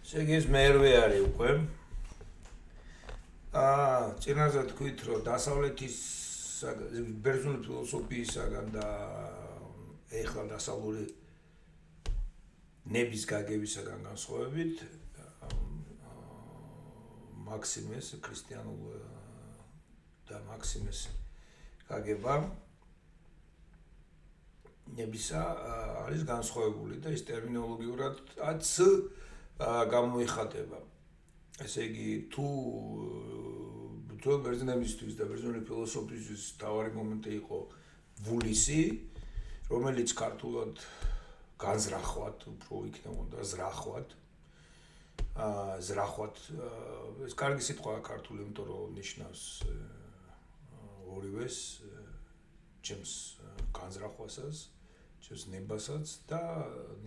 ესე იგი ეს მერვე არის უკვე. წინაზე თქვით, რომ დასავლეთის ბერძნული ფილოსოფიისაგან და ეხლა დასავლური ნების გაგებისაგან განსხვავებით მაქსიმეს ქრისტიანულ და მაქსიმეს გაგება ნებისა არის განსხვავებული და ის ტერმინოლოგიურადაც გამოიხატება. ესე იგი, თუ ძველ ბერძნებისთვის და ბერძნული ფილოსოფიისთვის თავარი მომენტი იყო ვულისი, რომელიც ქართულად განზრახვად, უფრო იქნებოდა ზრახვად. ზრახვად ეს კარგი სიტყვაა ქართული, იმიტომ რომ ნიშნავს ორივეს, ჩემს განზრახვასაც, ჩემს ნებასაც და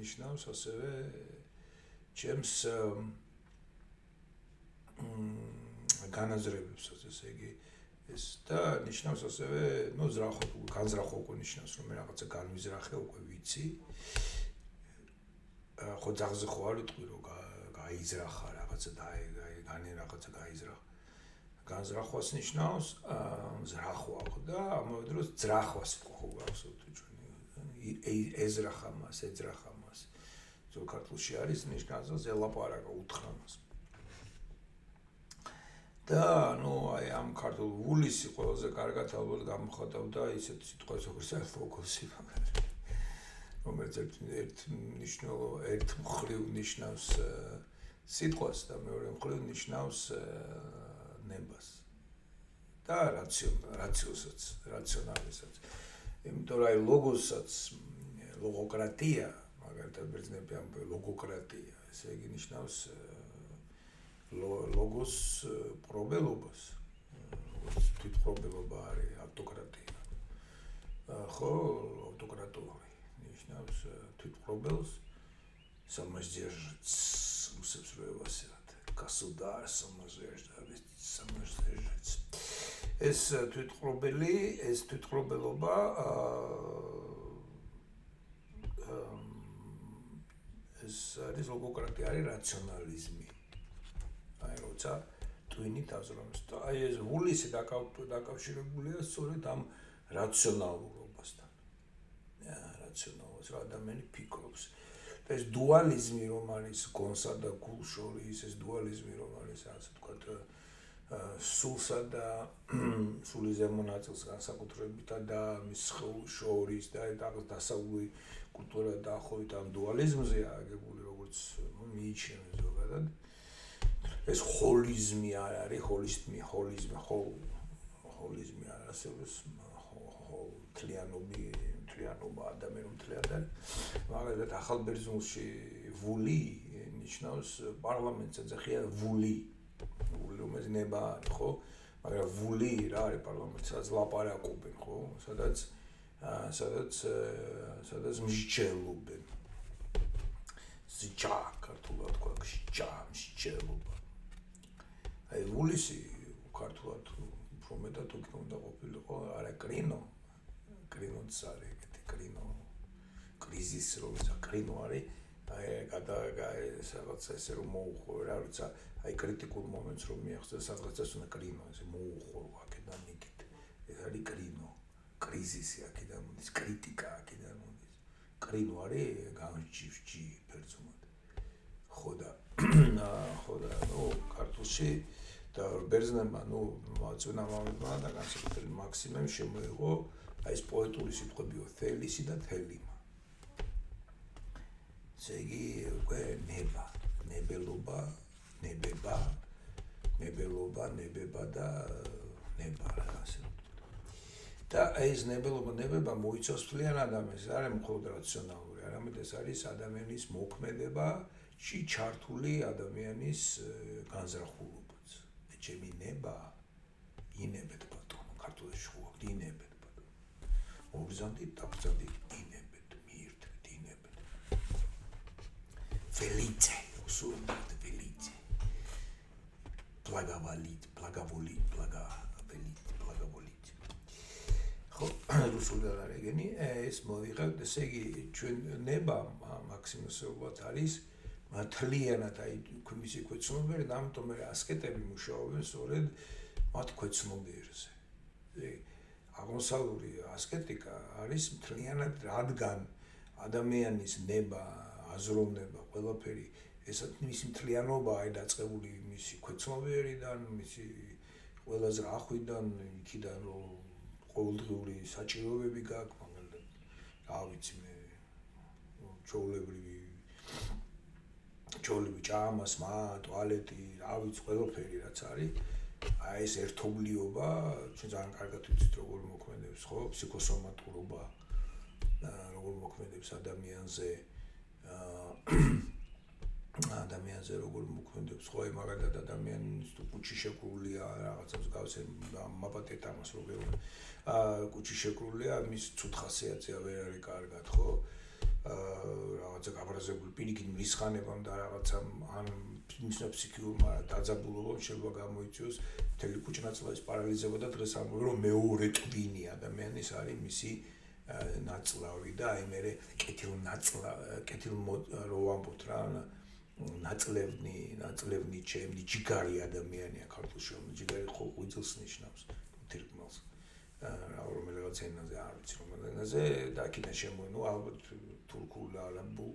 ნიშნავს ასევე ჩემს განაზრებებსაც, ესე იგი ეს და ნიშნავს ასევე, ზრახვა, განზრახვა უკვე ნიშნავს, რომ მე რაღაცა განვიზრახე, უკვე ვიცი. ხო ძაღლზე ხო არ ვიტყვი, რომ გაიზრახა რაღაცა და განი რაღაცა გაიზრახა. განზრახვას ნიშნავს ზრახვა და ამავე დროს ძრახვას ხო გახსოვთ ჩვენი ეზრახა მას, ეძრახა მას. ზოგ ქართულში არის ნიშნავს ზელაპარაკა, უთხრა მას. და აი ამ ქართულ ვულისი ყველაზე კარგად ალბათ გამოხატავდა ისეთ სიტყვას, როგორც ფოკუსი, რომელიც ერთ მხრივ ნიშნავს სიტყვას და მეორე მხრივ ნიშნავს ნებას და რაციოსაც, რაციონალიზმსაც. იმიტომ რომ აი ლოგოსაც, ლოგოკრატია, მაგალითად ბერძნები ამბობენ ლოგოკრატია, ესე იგი ნიშნავს ლოგოს პრობელობას, თვითპრობელობა არის ავტოკრატია. ხო, ავტოკრატორი ნიშნავს თვითპრობელს, самоздержец, რუსებს რო ევასებათ, გასუდარ самоздержец. ეს თვითპრობელი, ეს თვითპრობელობა ეს არის ლოგოკრატია, არის რაციონალიზმი. აი როცა twinit აზროვნებს და აი ეს ვულისი დაკავშირებულია სწორედ ამ რაციონალურობასთან. რაციონალობას რა ადამიანი ფიქრობს. და ეს დუალიზმი რომ არის გონსა და გულ შორის, ეს დუალიზმი რომ არის ასე ვთქვათ სულსა და სულის ზემო ნაწილს განსაკუთრებით და მის შორის და დასავლური კულტურა დაახლოებით ამ დუალიზმზეა აგებული, როგორც მიიჩნევს ზოგადად. ეს ჰოლიზმი არ არის, ჰოლიზმი არ არსებობს, თლიანობა, ადამიანური თლიანობა. მაგალითად, ახალ ბერძნულში ვული ნიშნავს პარლამენტს, ეძახიან ვული. ვული რომელიც ნება არის, ხო? მაგრამ ვული რა არის პარლამენტი, სადაც ლაპარაკობენ, ხო? სადაც მსჯელობენ. სიჭა, ქართულად თქვა, მსჯელობა. აი ვულისი ქართულად უფრო მეტად უნდა ყოფილიყო, არა კრინოც არის, ეგეთი კრინო, კრიზისი როცა კრინო არის, აი რაღაცა ესე რომ მოუხო რა, როცა აი კრიტიკულ მომენტს რომ მიაღწევს რაღაცას უნდა კრინო, ესე მოუხო აქედან იქით. ეს არის კრინო, კრიზისი აქედან მოდის, კრიტიკა აქედან მოდის. კრინო არის გამჭივჭი ბერძნულად. ხო და ქართულში და ბერძნებმა, მაწვენამამებმა და განსაკუთრებით მაქსიმემ შემოიღო აი ეს პოეტური სიტყვებიო თელისი და თელიმა. ესე იგი, უკვე ნება, ნებელობა, ნებება და ნება ასე. და ეს ნებელობა, nebeba მოიცავს მთლიან ადამიანს, არ არის მხოლოდ რაციონალური, არამედ ეს არის ადამიანის მოქმედება ჩართული ადამიანის განზრახულობაც. ჩემი ნება ინებეთ ბატონო, ქართულში ხუავთ ინებეთ ბატონო. მოგზანდით, დაგზანდით, ინებეთ, მიირთმით, ინებეთ. Felice, usurdit, felice. Благоволить, благоволить. ხო, რუსული არ არის ეგენი, ეს მოვიღებთ, ესე იგი, ჩვენ ნება მაქსიმუსებად არის მთლიანად აი მისი ქვეცნობიერი და ამიტომ მე ასკეტები მუშაობენ სწორედ მათ ქვეცნობიერზე. აღმოსავლური ასკეტიკა არის მთლიანად რადგან ადამიანის ნება, აზროვნება, ყველაფერი ეს მისი მთლიანობაა დაწყებული მისი ქვეცნობიერიდან, მისი ყველაზე ახვიდან, იქიდან რომ ყოველდღიური საჭიროებები გააქვს, მაგალითად, რა ვიცი მე, ჩოლები, ჭამა, სმა, ტუალეტი, რა ვიცი, ყველაფერი რაც არის, აი ეს ერთობლიობა, ჩვენ ძალიან კარგად ვიცით როგორ მოქმედებს, ხო, ფსიქოსომატურობა, როგორ მოქმედებს ადამიანზე როგორ მოქმედებს, ხო, მაგალითად ადამიანის თუ კუჩი შეკრულია, რაღაცა მსგავსი მაპატეთ ამას როგორ კუჩი შეკრულია, მის ცუდ ხასიათზეა ვერ არის კარგად, ხო? რაღაცა გაბრაზებული პირიქით მრისხანებამ და რაღაცა ან მისნა ფსიქიურმა დაძაბულობამ შეიძლება გამოიწვიოს მთელი კუჭნაწლავის პარალიზება და დღეს ამბობენ რომ მეორე ტვინი ადამიანის არის მისი ნაწლავი და აი მე კეთილ რო ვამბობთ რა ნაწლევნი ჩემი ჯიგარი ადამიანია ქართულში რომ ჯიგარი ხო ღვიძლს ნიშნავს თირკმელს რომელიღაც ენაზე არ ვიცი რომ ენაზე და აქედან შემოენო ალბათ თურქულ არაბულ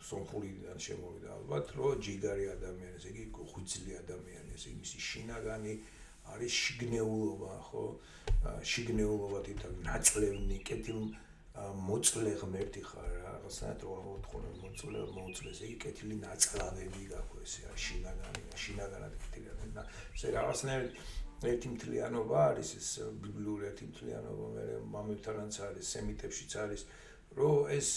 სომხურიდან შემოვიდა ალბათ რომ ჯიგარი ადამიანი ესე იგი ღვიძლი ადამიანი ესე იგი მისი შინაგანი არის შიგნეულობა ხო შიგნეულობა თითქოს ნაწლევნი კეთილ მოწლე ღმერთი ხარ რაღაცნაირად რო მოთხოვნე მოწლე ესე იგი კეთილი ნაწლავები გაქვს ესე შინაგანად კეთილი და ესე რაღაცნაირად ერთი მთლიანობა არის ეს ბიბლიური ერთი მთლიანობა მე მამებთანაც არის სემიტებშიც არის რომ ეს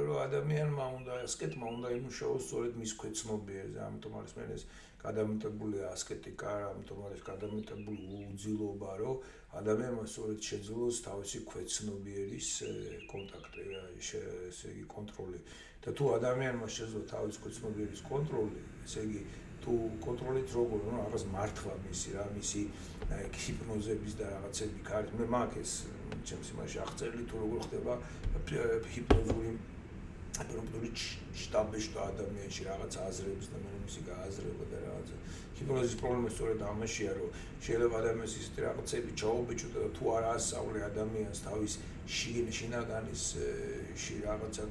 რომ ადამიანმა უნდა ასკეტმა უნდა იმუშაოს სწორედ მის ქვეცნობიერზე ამიტომ არის მე ეს გადამეტებული ასკეტიკა ამიტომ არის გადამეტებული უძილობა რომ ადამიანმა სწორედ შეძლოს თავისი ქვეცნობიერის კონტაქტი ესე იგი კონტროლი და თუ ადამიანმა შეძლო თავისი ქვეცნობიერის კონტროლი ესე იგი თუ კონტროლით როგორ ნუ რაღაც მართვა მისი რა მისი ჰიპნოზების და რაღაცები კარგი მე მაგ ეს ჩემს იმაში აღწერილი თუ როგორ ხდება ჰიპნოზური შტაბში და ადამიანში რაღაც აზრებს და მე მისი გააზრება და რაღაცა ჰიპნოზის პრობლემა სწორედ ამაშია რომ შეიძლება ადამიანის ისეთი რაღაცები ჩაუბეჭო და თუ არ ასწავლე ადამიანს თავის შინაგანის რაღაცა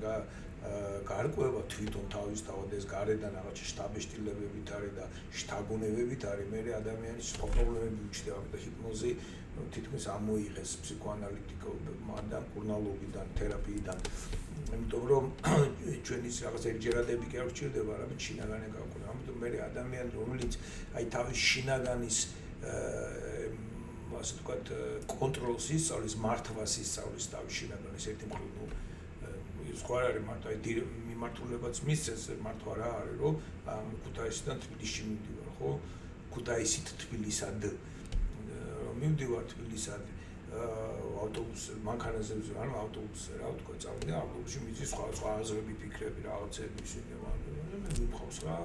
გარკვევა თვითონ თავისთავად ეს გარედან რაღაც შტაბეშტილებებით არის და შთაგონებებით არის მე ადამიანის პრობლემები უჩნდება და ჰიპნოზი თითქმის ამოიღეს ფსიქოანალიტიკოსებმა და კურნალობიდან თერაპიიდან იმიტომ რომ ჩვენი რაღაც ერთჯერადები კი არ გვჭირდება არამედ შინაგანი გაქვს ამიტომ მე ადამიანი რომელიც აი თავის შინაგანის ასე ვთქვათ კონტროლს ისწავლის მართვას ისწავლის თავის შინაგანის ერთი მხრივ სხვა არის მარტო აი მიმართულებაც მისცეს მართვა რა არის რომ ქუთაისიდან თბილისში მივდივარ ხო ქუთაისით თბილისად მივდივარ თბილისად ავტობუსზე მანქანაზე ვზარ ავტობუსზე რა ვთქვა წავიდა ავტობუსში მიწის სხვა აზრები ფიქრები რაღაცები ისინი მე მივხავს რა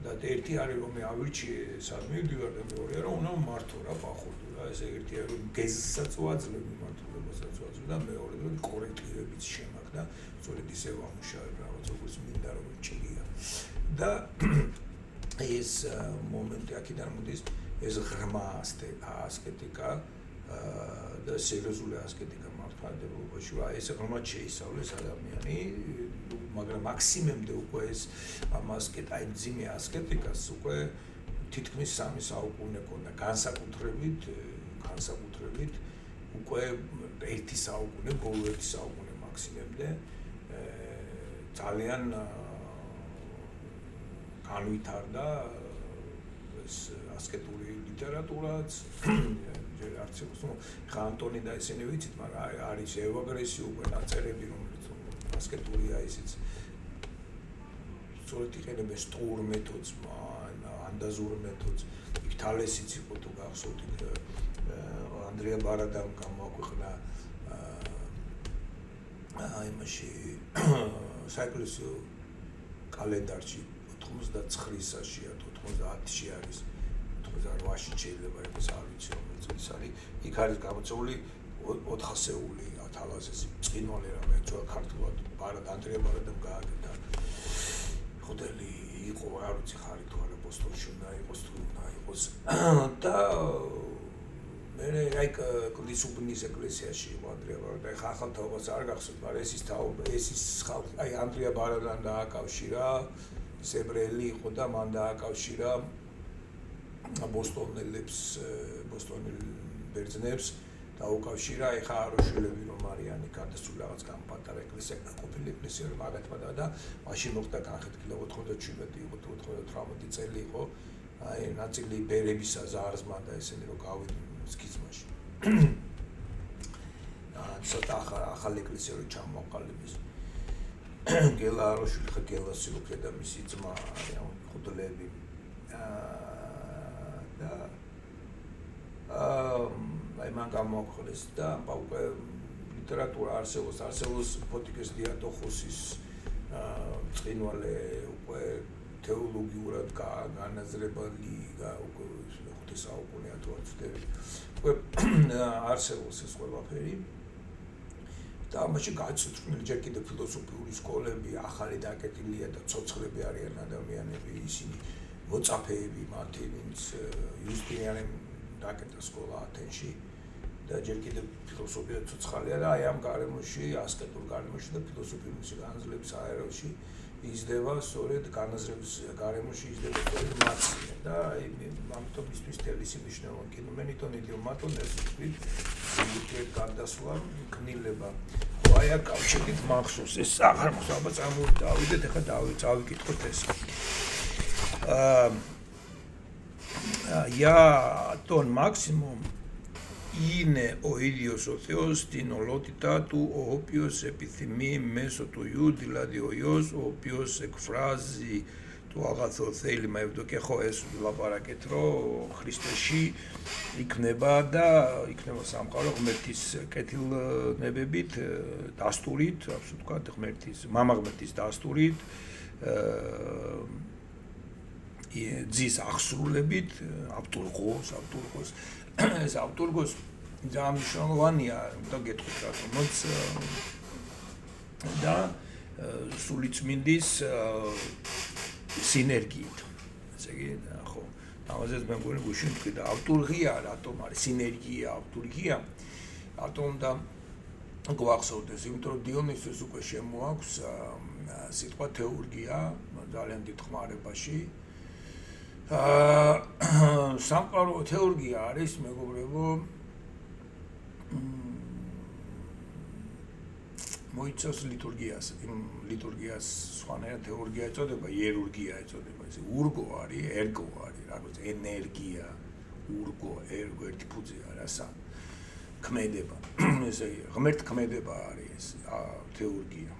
და ერთი არის რომ მე ავირჩიე სად მივდივარ და მეორე რომ უნდა მართო რა პახუდი რა ესე ერთი არის რომ გეზსაც ვაძლევ მიმართულებასაც ვაძლევ და მეორე რომ კორექტირებიც შემაგდა სწორედ ისე ვამუშავებ რაღაც როგორც მინდა რომ ჭირია და ეს მომენტი აქედან მოდის ეს ღრმა ასკეტიკა და სერიოზული ასკეტიკა მართლმადიდებლობაში ეს ღრმად შეისწავლეს ადამიანი მაგრამ მაქსიმუმდე უკვე ეს ამ ასკეტაი ძიმე ასკეტიკას უკვე თითქმის 3 საუკუნე ქონდა განსაკუთრებით უკვე 1 საუკუნე ბოლო 1 საუკუნე მაქსიმუმდე ძალიან განვითარდა ეს ასკეტური ლიტერატურაც არც ხა ანტონი და ესენი ვიცით მაგრამ არის ევაგრესი უკვე ნაწერები რომელიც ასკეტურია ისიც სწორედ იყენებენ სტურ მეთოდს ანდაზურ მეთოდს იქ თალესიც იყო თუ გახსოვთ ანდრია ბარადამ გამოაქვეყნა იმაში საეკლესიო კალენდარში 99-საშია 90-ში არის 98-ში შეიძლება იყოს არ ვიცი რომელიც ის არის იქ არის გამოწეული 400-ეული თალაზეს წინვალე რამე თუ ქართულად ანდრია ბარადამ გააკეთა ჰოტელი იყო, არ ვიცი ხარი თუ არა ბოსტონში უნდა იყოს თუ უნდა იყოს და მე აი კლდის უბნის ეკლესიაში იყო ანდრია ბარდა და ახალ თაობას არ გახსოვთ, მაგრამ ეს ის ხალხი აი ანდრია ბარდან დააკავშირა, სებრელი იყო და მან დააკავშირა ბოსტონელებს, ბოსტონელ ბერძნებს დაუკავშირა, ეხა აროშელები რომ არიან, გარდაცვლილი რაღაც გამპატარა ეკლესია, ყოფილი ეკლესია რომ აგათმადა და მაშინ მოხდა განხეთქილა 97 იყო თუ 98 წელი იყო, აი ნაწილი ბერებისა ზარზმა და ესენი რომ გავიდნენ სქიზმაში. ცოტა ახალი ეკლესია რო ჩამოყალიბეს. გელა აროშვილი ხა გელასი უკვე და მისი ძმა ხუთლები და აი მან გამოაქვეყნეს და უკვე ლიტერატურა არსებობს ფოტიკეს დიადოხოსის წინვალე უკვე თეოლოგიურად განაზრებული უკვე 5 საუკუნეა თუ არ ვცდები უკვე არსებობს ეს ყველაფერი და მაშინ გაიცოცხლეს ჯერ კიდევ ფილოსოფიური სკოლები, ახალი დაკეტილია და ცოცხლები არიან ადამიანები, ისინი მოწაფეები მათი, ვინც იუსტინიანემ დაკეტა სკოლა ათენში და ჯერ კიდევ ფილოსოფია ცოცხალია და აი ამ გარემოში, ასკეტურ გარემოში და ფილოსოფიის განაზრების აეროში იზრდება სწორედ განაზრების გარემოში იზრდება სწორედ მაცია და აი ამიტომ ისთვის თელისი მნიშვნელოვანი კინომენიტონ იდიომატონ ეს ვთქვით ზოგიერთ გარდასვლა კნილება აი აქ კავშირით მახსოვს ეს აღარ მახსოვს წავიდეთ ეხლა დავიკითხოთ ეს я τον максимум είναι ο ίδιος ο Θεός στην ολότητα του, ο οποίος επιθυμεί μέσω του Υιού, δηλαδή ο Υιός, ο οποίος εκφράζει το αγαθό θέλημα, αυτό και έχω έσου λαπαρακετρό, Χριστεσί, იქნება სამყარო ღმერთის კეთილნებებით, დასტურით, ასე ვთქვათ, მამა ღმერთის დასტურით, ძის აღსრულებით, აბტურღოს, ეს აბტურღოს ძალიან მნიშვნელოვანია, და გეტყვით რატომაც და სულიწმინდის სინერგიით. ესე იგი, ხო, ამაზეც მე მგონი გუშინ თქვი და აბტურღია რატომ არის სინერგია, აბტურღია რატომ და გვახსოვდეს, იმიტომ რომ დიონისეს უკვე შემოაქვს სიტყვა თეურგია ძალიან დიდ ხმარებაში. სამყარო თეურგია არის მეგობრებო მოიცავს ლიტურგიას, ლიტურგიას სხვანაირად თეურგია ეწოდება, იერურგია ეწოდება, ესე ურგო არის, ერგო არის, რაღაც ენერგია, ურგო, ერგო ერთი ფუძეა რასა ქმედება, ესე ღმერთქმედება არის თეურგია.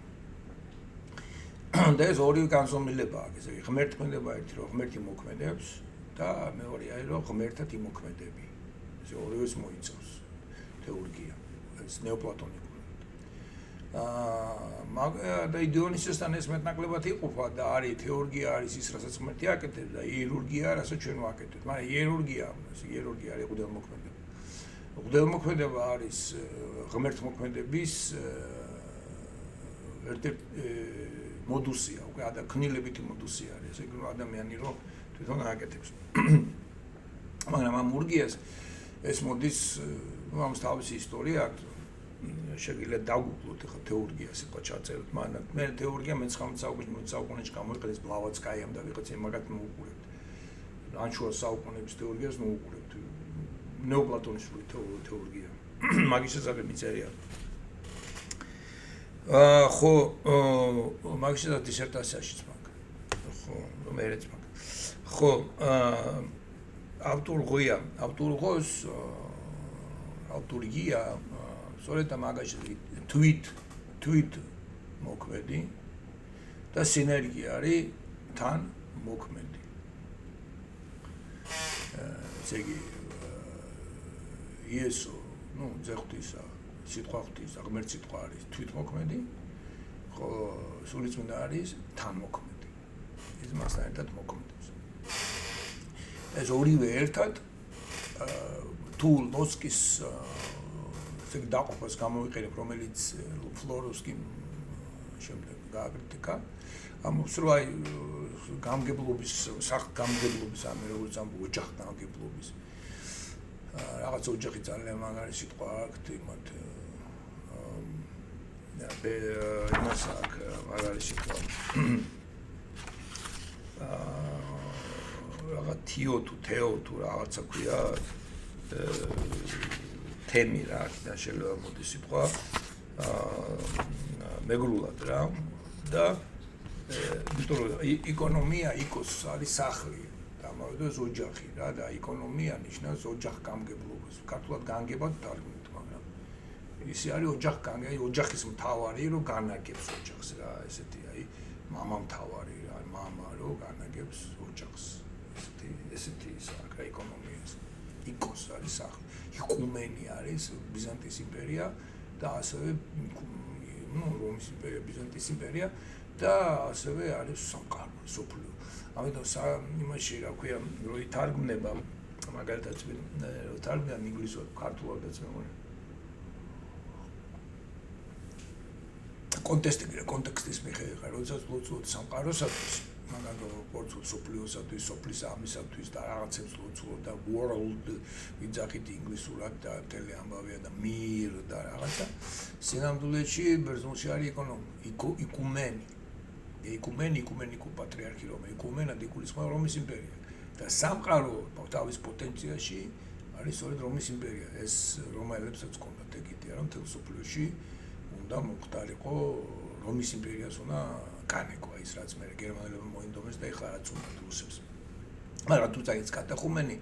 და ეს ორი განზომილება აქვს, ესე იგი ღმერთქმედება ერთი რომ ღმერთი მოქმედებს და მეორე არის რომ ღმერთად იმოქმედები. ესე ორივეს მოიცავს თეურგია, ეს ნეოპლატონიკურად. და დიონისესთან ეს მეტნაკლებად იყოფა და არის თეურგია არის ის, რასაც ღმერთი აკეთებს და იერურგია, რასაც ჩვენ ვაკეთებთ. მაგრამ იერურგია არის ღვთელმოქმედება. ღვთელმოქმედება არის ღმერთმოქმედების ერთ-ერთი მოდუსია, უკვე კნილებითი მოდუსი არის, ესე იგი ადამიანი რომ თვითონ აკეთებს. მაგრამ ამ ურგიას ეს მოდის, ამას თავისი ისტორია აქვს. შეგვიძლია დავგუგლოთ ახლა თეურგია სიტყვა ჩაწეროთ, მაგრამ მე თეურგია მე-19 საუკუნეში გამოიყენეს ბლავატსკაიამ და ვიღაცა მაგათ მოუყურებთ. ანშუა საუკუნეების თეურგიას მოუყურებთ. ნეოპლატონისული თეურგია. მაგის შესახებ მიწერია. ხო, მაგის შესახებ დისერტაციაშიც მაგ. ხო, მერეც მაგ. ხო, ავტურგია სწორედ მაგაში თვით მოქმედი და სინერგია არის თან მოქმედი. ესე იგი იესო, ძეღვთისა, სიტყვა ღვთისა, ღმერთ სიტყვა არის თვით მოქმედი, ხო, სულიწმინდა არის თან მოქმედი. ის მასთან ერთად მოქმედებს. ეს ორივე ერთად თუ ლოსკის დაყოფას გამოიყენებ, რომელიც ფლოროვსკიმ შემდეგ გააკრიტიკა, ამობს რომ აი გამგებლობის გამგებლობის ამე როგორც ამ ოჯახ გამგებლობის რაღაც ოჯახი ძალიან მაგარი სიტყვა აქვს იმათ იმას აქვს მაგარი სიტყვა რაღაც თეო თუ რაღაცა ქვია თემი რა და შეიძლება მოდის სიტყვა მეგრულად რა და იმიტომ რომ ეკონომია იქოს არის სახლი გამოვიდეს ოჯახი რა და ეკონომია ნიშნავს ოჯახ გამგებლობას ქართულად განგებად თარგმნით მაგრამ ისე არის ოჯახ განგები ოჯახის მთავარი რომ განაგებს ოჯახს რა ესეთი აი მამა მთავარი რა მამა რომ განაგებს ოჯახს ესეთი ის აქ ეკონომიას იქოს არის სახლი იკუმენი არის ბიზანტიის იმპერია და ასევე რომის იმპერია ბიზანტიის იმპერია და ასევე არის სამყარო სოფლიო ამიტომ იმაში რა ქვია რო ითარგმნება მაგალითად რო თარგმნიან ინგლისურად ქართულადაც მე მგონი კონტექსტის მიხედვით როდესაც ლოცულობთ სამყაროსათვის მაგალითად როგორც სოფლიოსათვის სოფლის ამისათვის და რაღაცებს ლოცულობთ და world ვიძახით ინგლისურად და მთელი ამბავია და მիր და რაღაცა სინამდვილეში ბერძნულში არის იკუმენიკო პატრიარქი რომ იკუმენად იგულისხმება რომის იმპერია და სამყარო თავის პოტენციაში არის სწორედ რომის იმპერია ეს რომაელებსაც ჰქონდათ ეგეთი არა მთელ სოფლიოში უნდა მოხდარიყო რომის იმპერიას უნდა განეკვა ის რაც მე გერმანელებმა მოინდომეს და ეხლა რაც უნდა რუსებს მაგრამ თუ წაიც კატახუმენი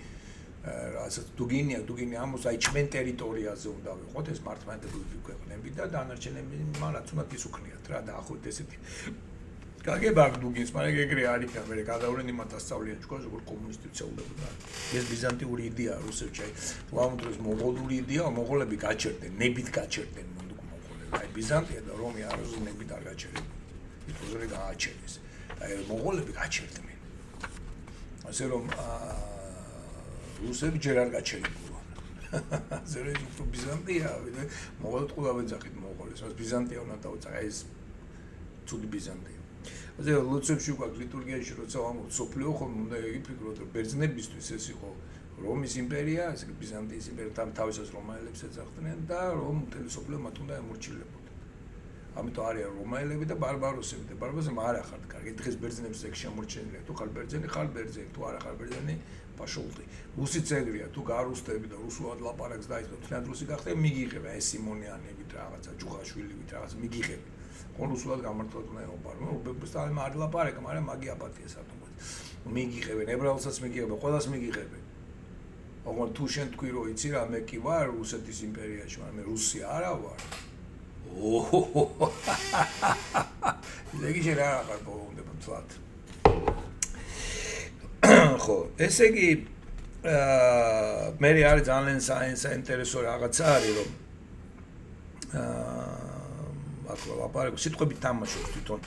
რასაც დუგინი ამოს აი ჩვენ ტერიტორიაზე უნდა ვიყოთ ეს მართლმადიდებლური ქვეყნები და დანარჩენები მანაც უნდა ის უქნიათ რა და ახოთ ესეთი გაგება დუგინს მაგრამ ეგრე არის მე გადავლენ იმათ ასწავლიან შკოლაში როგორ კომუნისტი ვცეულებდა ეს ბიზანტიური იდეა რუსებში აი უამრავ მონღოლური იდეა მონღოლები გაჩერდნენ ნებით გაჩერდნენ მონღოლები აი ბიზანტია და რომი არის ნებით არ გაჩერდნენ იტყუზე გააჩერეს აი მონღოლები გაჩერდნენ ასე რომ რუსები ჯერ არ გაჩერებულან ასე რომ უფრო ბიზანტია მონღოლებს ყოლავენ ძახით მონღოლებს მას ბიზანტია უნდა დაუწყა ეს ცუდი ბიზანტია ასე ლოცვებში გვაქვს ლიტურგიაში როცა ამბობთ სოფლიო ხომ უნდა იფიქროთ რომ ბერძნებისთვის ეს იყო რომის იმპერია ესე ბიზანტიის იმპერია თავისას რომაელებს ეძახდნენ და რომ მთელი სოფლიო მათ უნდა ემორჩილებოდა ამიტომ არის რომაელები და ბარბაროსები და ბარბაროსები არ ახართ კარგი დღეს ბერძნებს ეგ შემორჩენილია თუ ხარ ბერძენი თუ არ ახარ ბერძენი პაშოლტი რუსიც ეგრეა თუ გარუსტები და რუსულად ლაპარაკს დაიწყო თლიანად რუსი გახდა მიგიღება ეს სიმონიანებით რაღაცა ჯუღაშვილივით რაღაცა მიგიღება კონსულად გამართულად უნდა ეუბნებო უბებსტალმა არ ლაპარაკა მაგრამ მაგი აპათია სათუმად მიგიღებენ ებრაელსაც მიგიღებენ ყველას მიგიღებენ ოღონდ თუ შენ თქვი რომ იცი რა მე კი ვარ რუსეთის იმპერიაში მაგრამ მე რუსი არა ვარ იგი შეიძლება აღარ ბოლომდება თვათ ხო ესე იგი მე არის ძალიან საინტერესო რაღაცა არის რომ აკლა ლაპარაკი სიტყვებით თამაშობს თვითონ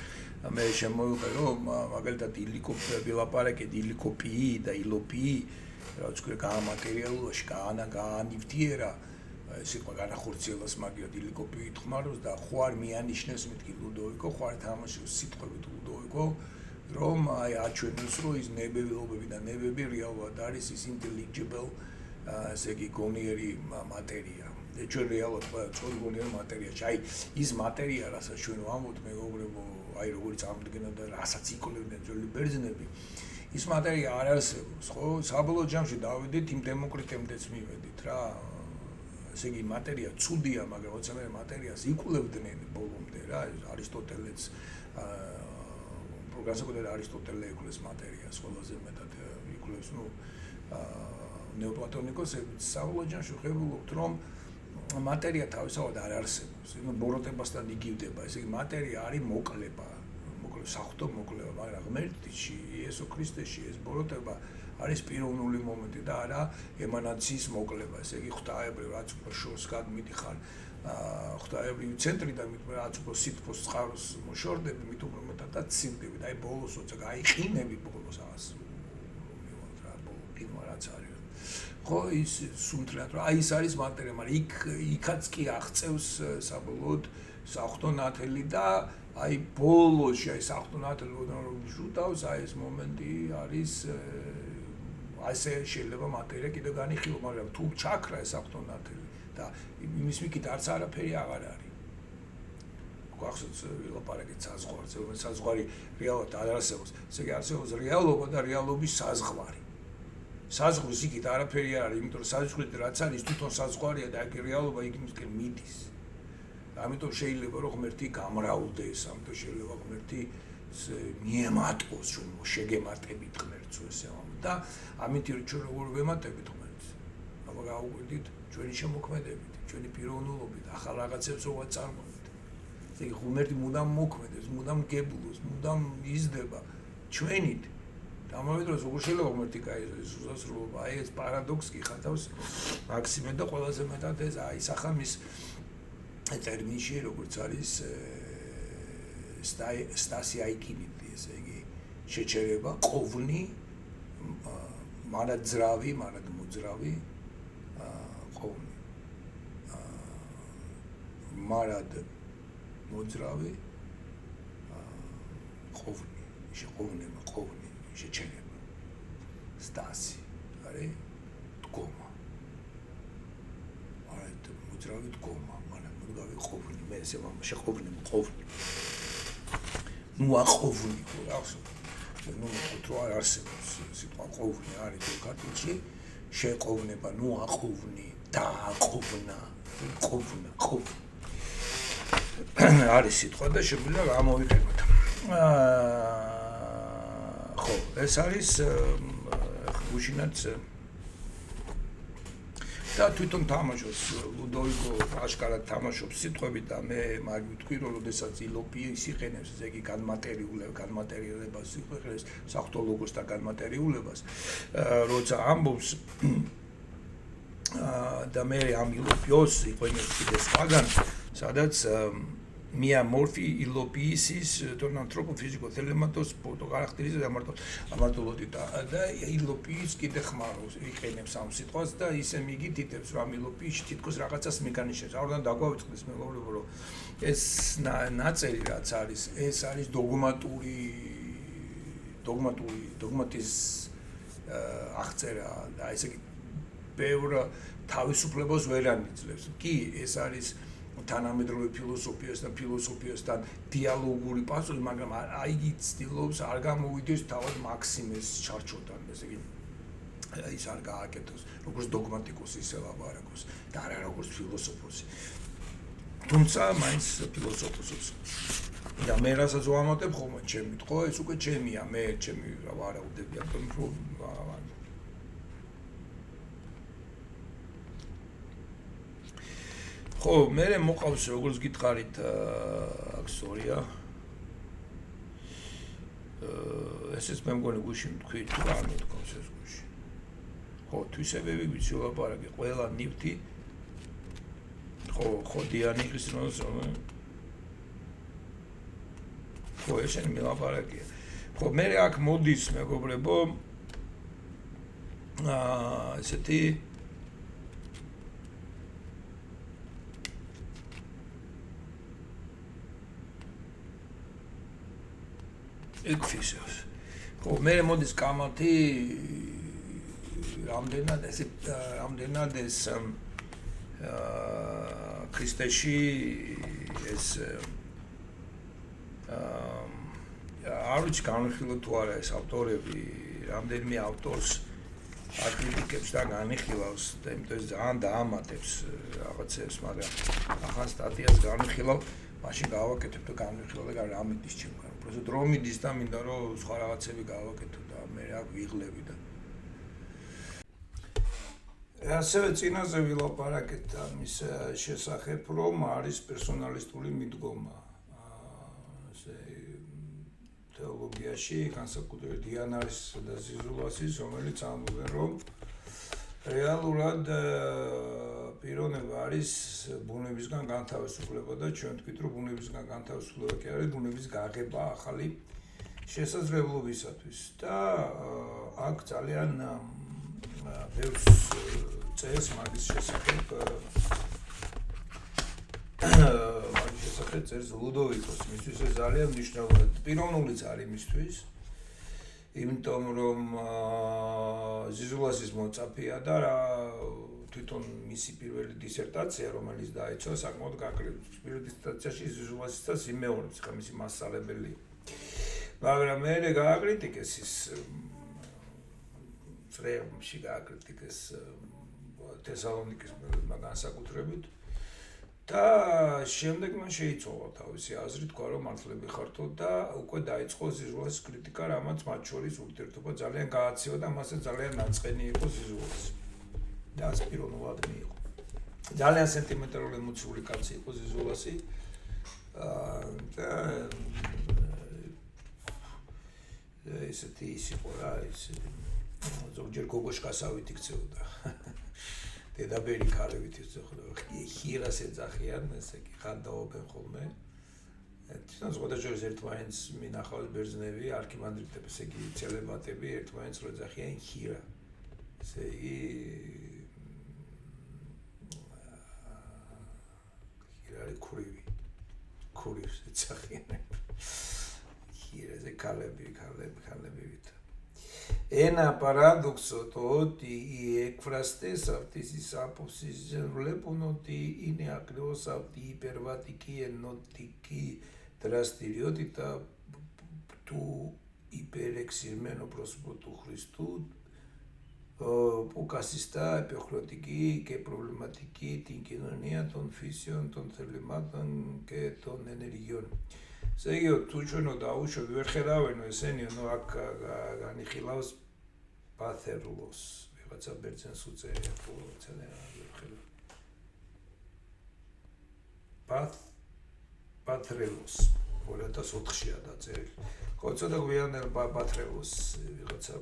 მე შემოვიყე რომ მაგალითად ილიკოპიი და ილოპიი რაც ქვია გამატერიალურში გაანივთიერა სიტყვა განახორციელოს მაგიოდ ილიკოპიით ხმარობს და ხوار მიანიშნეს მეთქი ლუდოვიკო ხوار თამაშობს სიტყვებით ლუდოვიკო რომ აი აჩვენოს რომ ის ნებებობები და ნებები რეალურად არის ის intelligible ესე იგი გონიერი მატერია ჩვენ რეალურად ყოველ გონიერი მატერიაში აი ის მატერია რასაც ჩვენ ვამბობთ მეგობრებო აი როგორც ამდგენა და რასაც იკვლევდნენ ძველი ბერძნები ის მატერია არ არსებობს ხო საბოლოო ჯამში დავიდით იმ დემოკრიტემდეც მივედით რა ესე იგი მატერია ცუდია მაგრამ როცა მე მატერიას იკვლევდნენ ბოლომდე რა არისტოტელეც განსაკუთრებით არისტოტელე იკვლევს მატერიას ყველაზე მეტად იკვლევს ნუ ნეოპლატონიკოსები საბოლოო ჯამში ხედავთ რომ მატერია თავისთავად არ არსებობს იმენ ბოროტებასთან იგივდება ესე იგი მატერია არის მოკლება საღვთო მოკლება მაგრამ ღმერთში იესო ქრისტეში ეს ბოროტება არის პიროვნული მომენტი და არა ემანაციის მოკლება ესე იგი ღვთაებრივ რაც უფრო შორს გადმიდიხარ ღვთაებრივი ცენტრიდან რაც უფრო სითბოს წყაროს მოშორდები მით უფრო მეტად ცივდები და აი ბოლოს როცა გაიყინები ბოლოს ას რა ბოლო რაც არის ხო ის სუნთლად რა ის არის მატერია მაგრამ იქაც კი აღწევს საბოლოოდ საღვთო ნათელი და აი ბოლოში აი საფრთხნათელი რომ ჟუტავს აი ეს მომენტი არის ასე შეიძლება მატერია კიდე განიხილო, მაგრამ თუ ჩაქრა ეს საფრთხნათელი და იმის მიქით არც არაფერი აღარ არის. გვახსოვს ვილაპარაკეთ საზღვარზე, რომ საზღვარი რეალურად არ არსებობს. ესე იგი არსებობს რეალობა და რეალობის საზღვარი. საზღვრის იქით არაფერი არ არის, იმიტომ რომ საზღვრის რაც არის თვითონ საზღვარია და აქ რეალობა იქნისკენ მიდის. ამიტომ შეიძლება რომ ღმერთი გამრავლდეს, ამიტომ შეიძლება ღმერთი მიემატოს, რომ შეგემატებით ღმერთს ესე და ამით ჩვენ როგორ ვემატებით ღმერთს. აბა გაუკვირდით ჩვენი შემოქმედებით, ჩვენი პიროვნულობით, ახალ რაღაცებს რო ვაწარმოებთ. ესე იგი ღმერთი მუდამ მოქმედებს, მუდამ გებულობს, მუდამ იზრდება ჩვენით. და ამავე დროს როგორ შეიძლება ღმერთი გაიზრდეს უსასრულობა, აი ეს პარადოქსი კი ხათავს მაქსიმე და ყველაზე მეტად ეს აისახა მის ტერმინში როგორც არის სტასი აიკინიდი, ესე იგი შეჩერება, ყოვნი, მარადძრავი, მარადმოძრავი, ყოვნი. მარადმოძრავი, ყოვნი, შეყოვნება, ყოვნი, შეჩერება. სტასი, არის დგომა. მარადმოძრავი დგომა. ყოვნი, მე ესე შეყოვნი, ყოვნი. ნუ აყოვნი, ახსოვ. ნუ თუ არ არსებობს სიტყვა ყოვნი არის ქართულში, შეყოვნება, ნუ აყოვნი, დააყოვნა, ყოვნა, ყოვნა. არის სიტყვა და შეგვიძლია გამოვიყენოთ. ხო, ეს არის გუშინაც და თვითონ თამაშობს ლუდოვიკო აშკარად თამაშობს სიტყვებით და მე მაგ ვთქვი რომ როდესაც ილოპიის იყენებს ესე იგი განმატერიალებას იყენებს საფრთხოლოგოს და განმატერიულებას როცა ამბობს და მე ამ ილოპიოს იყენებს კიდე სხვაგან სადაც Mia morphi ilopisis torna anthropofisico telematos poto χαρακτηρίζει ამარტოლოდი და ილოპიის კიდე ხმარობს იყენებს ამ სიტყვას და ისე მიგითითებს რომ ილოპიის თითქოს რაღაცას მეკანიშნებს. ავრიდან დაგვავიწყდეს მეგობრებო რომ ეს ნაწერი რაც არის ეს არის დოგმატის აღწერა და ესე იგი ბევრ თავისუფლებას ვერ ანიძლევს. კი ეს არის თანამედროვე ფილოსოფიასთან დიალოგური პასუხი, მაგრამ აი ცდილობს არ გამოვიდეს თავად მაქსიმეს ჩარჩოდან, ესე იგი ის არ გააკეთოს როგორც დოგმატიკოსი ისე ლაპარაკოს და არა როგორც ფილოსოფოსი. თუმცა მაინც ფილოსოფოსობს. და მე რასაც ვამატებ ხოლმე ჩემით, ხო, ეს უკვე ჩემია, მე ჩემი რა ვარაუდები ამიტომ რომ ხო, მე მოყავს როგორც გითხარით აქ სორია. ესეც მე მგონი გუშინ თქვი თუ არ მეთქავს ეს გუში. ხო, თვისებები ვიცი ლაპარაკი, ყველა ნივთი ხო დიანი ის როს ხო ესენი მელაპარაკია. ხო, მე აქ მოდის მეგობრებო ესეთი ეკვისოს. ხო, მე მოდის კამათი რამდენად ეს ქრისტეში ეს არ ვიცი განხილო თუ არა ეს ავტორები რამდენიმე ავტორს აკრიტიკებს და განიხილავს და იმიტომ ეს ძალიან დაამატებს რაღაცებს, მაგრამ ახალ სტატიას განიხილავ, მაშინ გავაკეთებ და განიხილავ და რა მიდის ჩემგან. უბრალოდ დრო მიდის და მინდა რომ სხვა რაღაცები გავაკეთო და მე აქ ვიღლები და ასევე წინაზე ვილაპარაკეთ ამის შესახებ, რომ არის პერსონალისტური მიდგომა. თეოლოგიაში განსაკუთრებით დიანარის და ზიზულასის, რომელიც ამბობენ, რომ რეალურად პიროვნება არის ბუნებისგან განთავისუფლება და ჩვენ თქვით, რომ ბუნებისგან განთავისუფლება კი არის ბუნების გაღება ახალი შესაძლებლობისათვის და აქ ძალიან ბევრს წერს მაგის შესახებ შესახებ წერს ლუდოვიკოს, მისთვის ეს ძალიან მნიშვნელოვანია. პიროვნულიც არის მისთვის. იმიტომ რომ ზიზულასის მოწაფეა და თვითონ მისი პირველი დისერტაცია, რომელიც დაიწყო საკმაოდ გაკლივ. პირველ დისერტაციაში ზიზულასისაც იმეორებს ხა მისი მასწავლებელი. მაგრამ მე გააკრიტიკეს ის წრეებში გააკრიტიკეს თესალონიკის განსაკუთრებით და შემდეგ მან შეიცვალა თავისი აზრი, თქვა რომ მართლები ხართო და უკვე დაიწყო ზიზულასის კრიტიკა, რამაც მათ შორის ურთიერთობა ძალიან გააცევა და მასე ძალიან ნაწყენი იყო ზიზულასი. და ეს პიროვნულად მიიღო. ძალიან სენტიმენტალური ემოციური კაცი იყო ზიზულასი. და ესეთი ის იყო რა, ისეთი ზოგჯერ გოგოშკასავით იქცეოდა. დედაბერი ქალებით იცოცხლო. ხირას ეძახიან, ესე იგი ხანდაობენ ხოლმე. თვითონ ზოგადად ერთმანეთს მინახავს ბერძნები, არქიმანდრიტები, ესე იგი ცელებატები ერთმანეთს რო ეძახიან ხირა. ესე იგი ხირა ქურივი. ქურივს ეძახიან. ხირაზე ქალებივით. Ένα παράδοξο το ότι οι εκφραστές αυτής της άποψης βλέπουν ότι είναι ακριβώς αυτή η υπερβατική ενωτική δραστηριότητα του υπερεξηρμένου πρόσωπου του Χριστού που καθιστά επιχρεωτική και προβληματική την κοινωνία των φύσεων, των θελημάτων και των ενεργειών. Zegio tučeno da ušo ვერ ხედავენ ესენი ნუ აქ განიხილავს პათერლოს ვიღაცა ბერძენს უწერია ფულცენე ვერ ხედავ პათრელოს 2004-შია დაწერილი ხო ცოტა გვიანელ პათრელოს ვიღაცა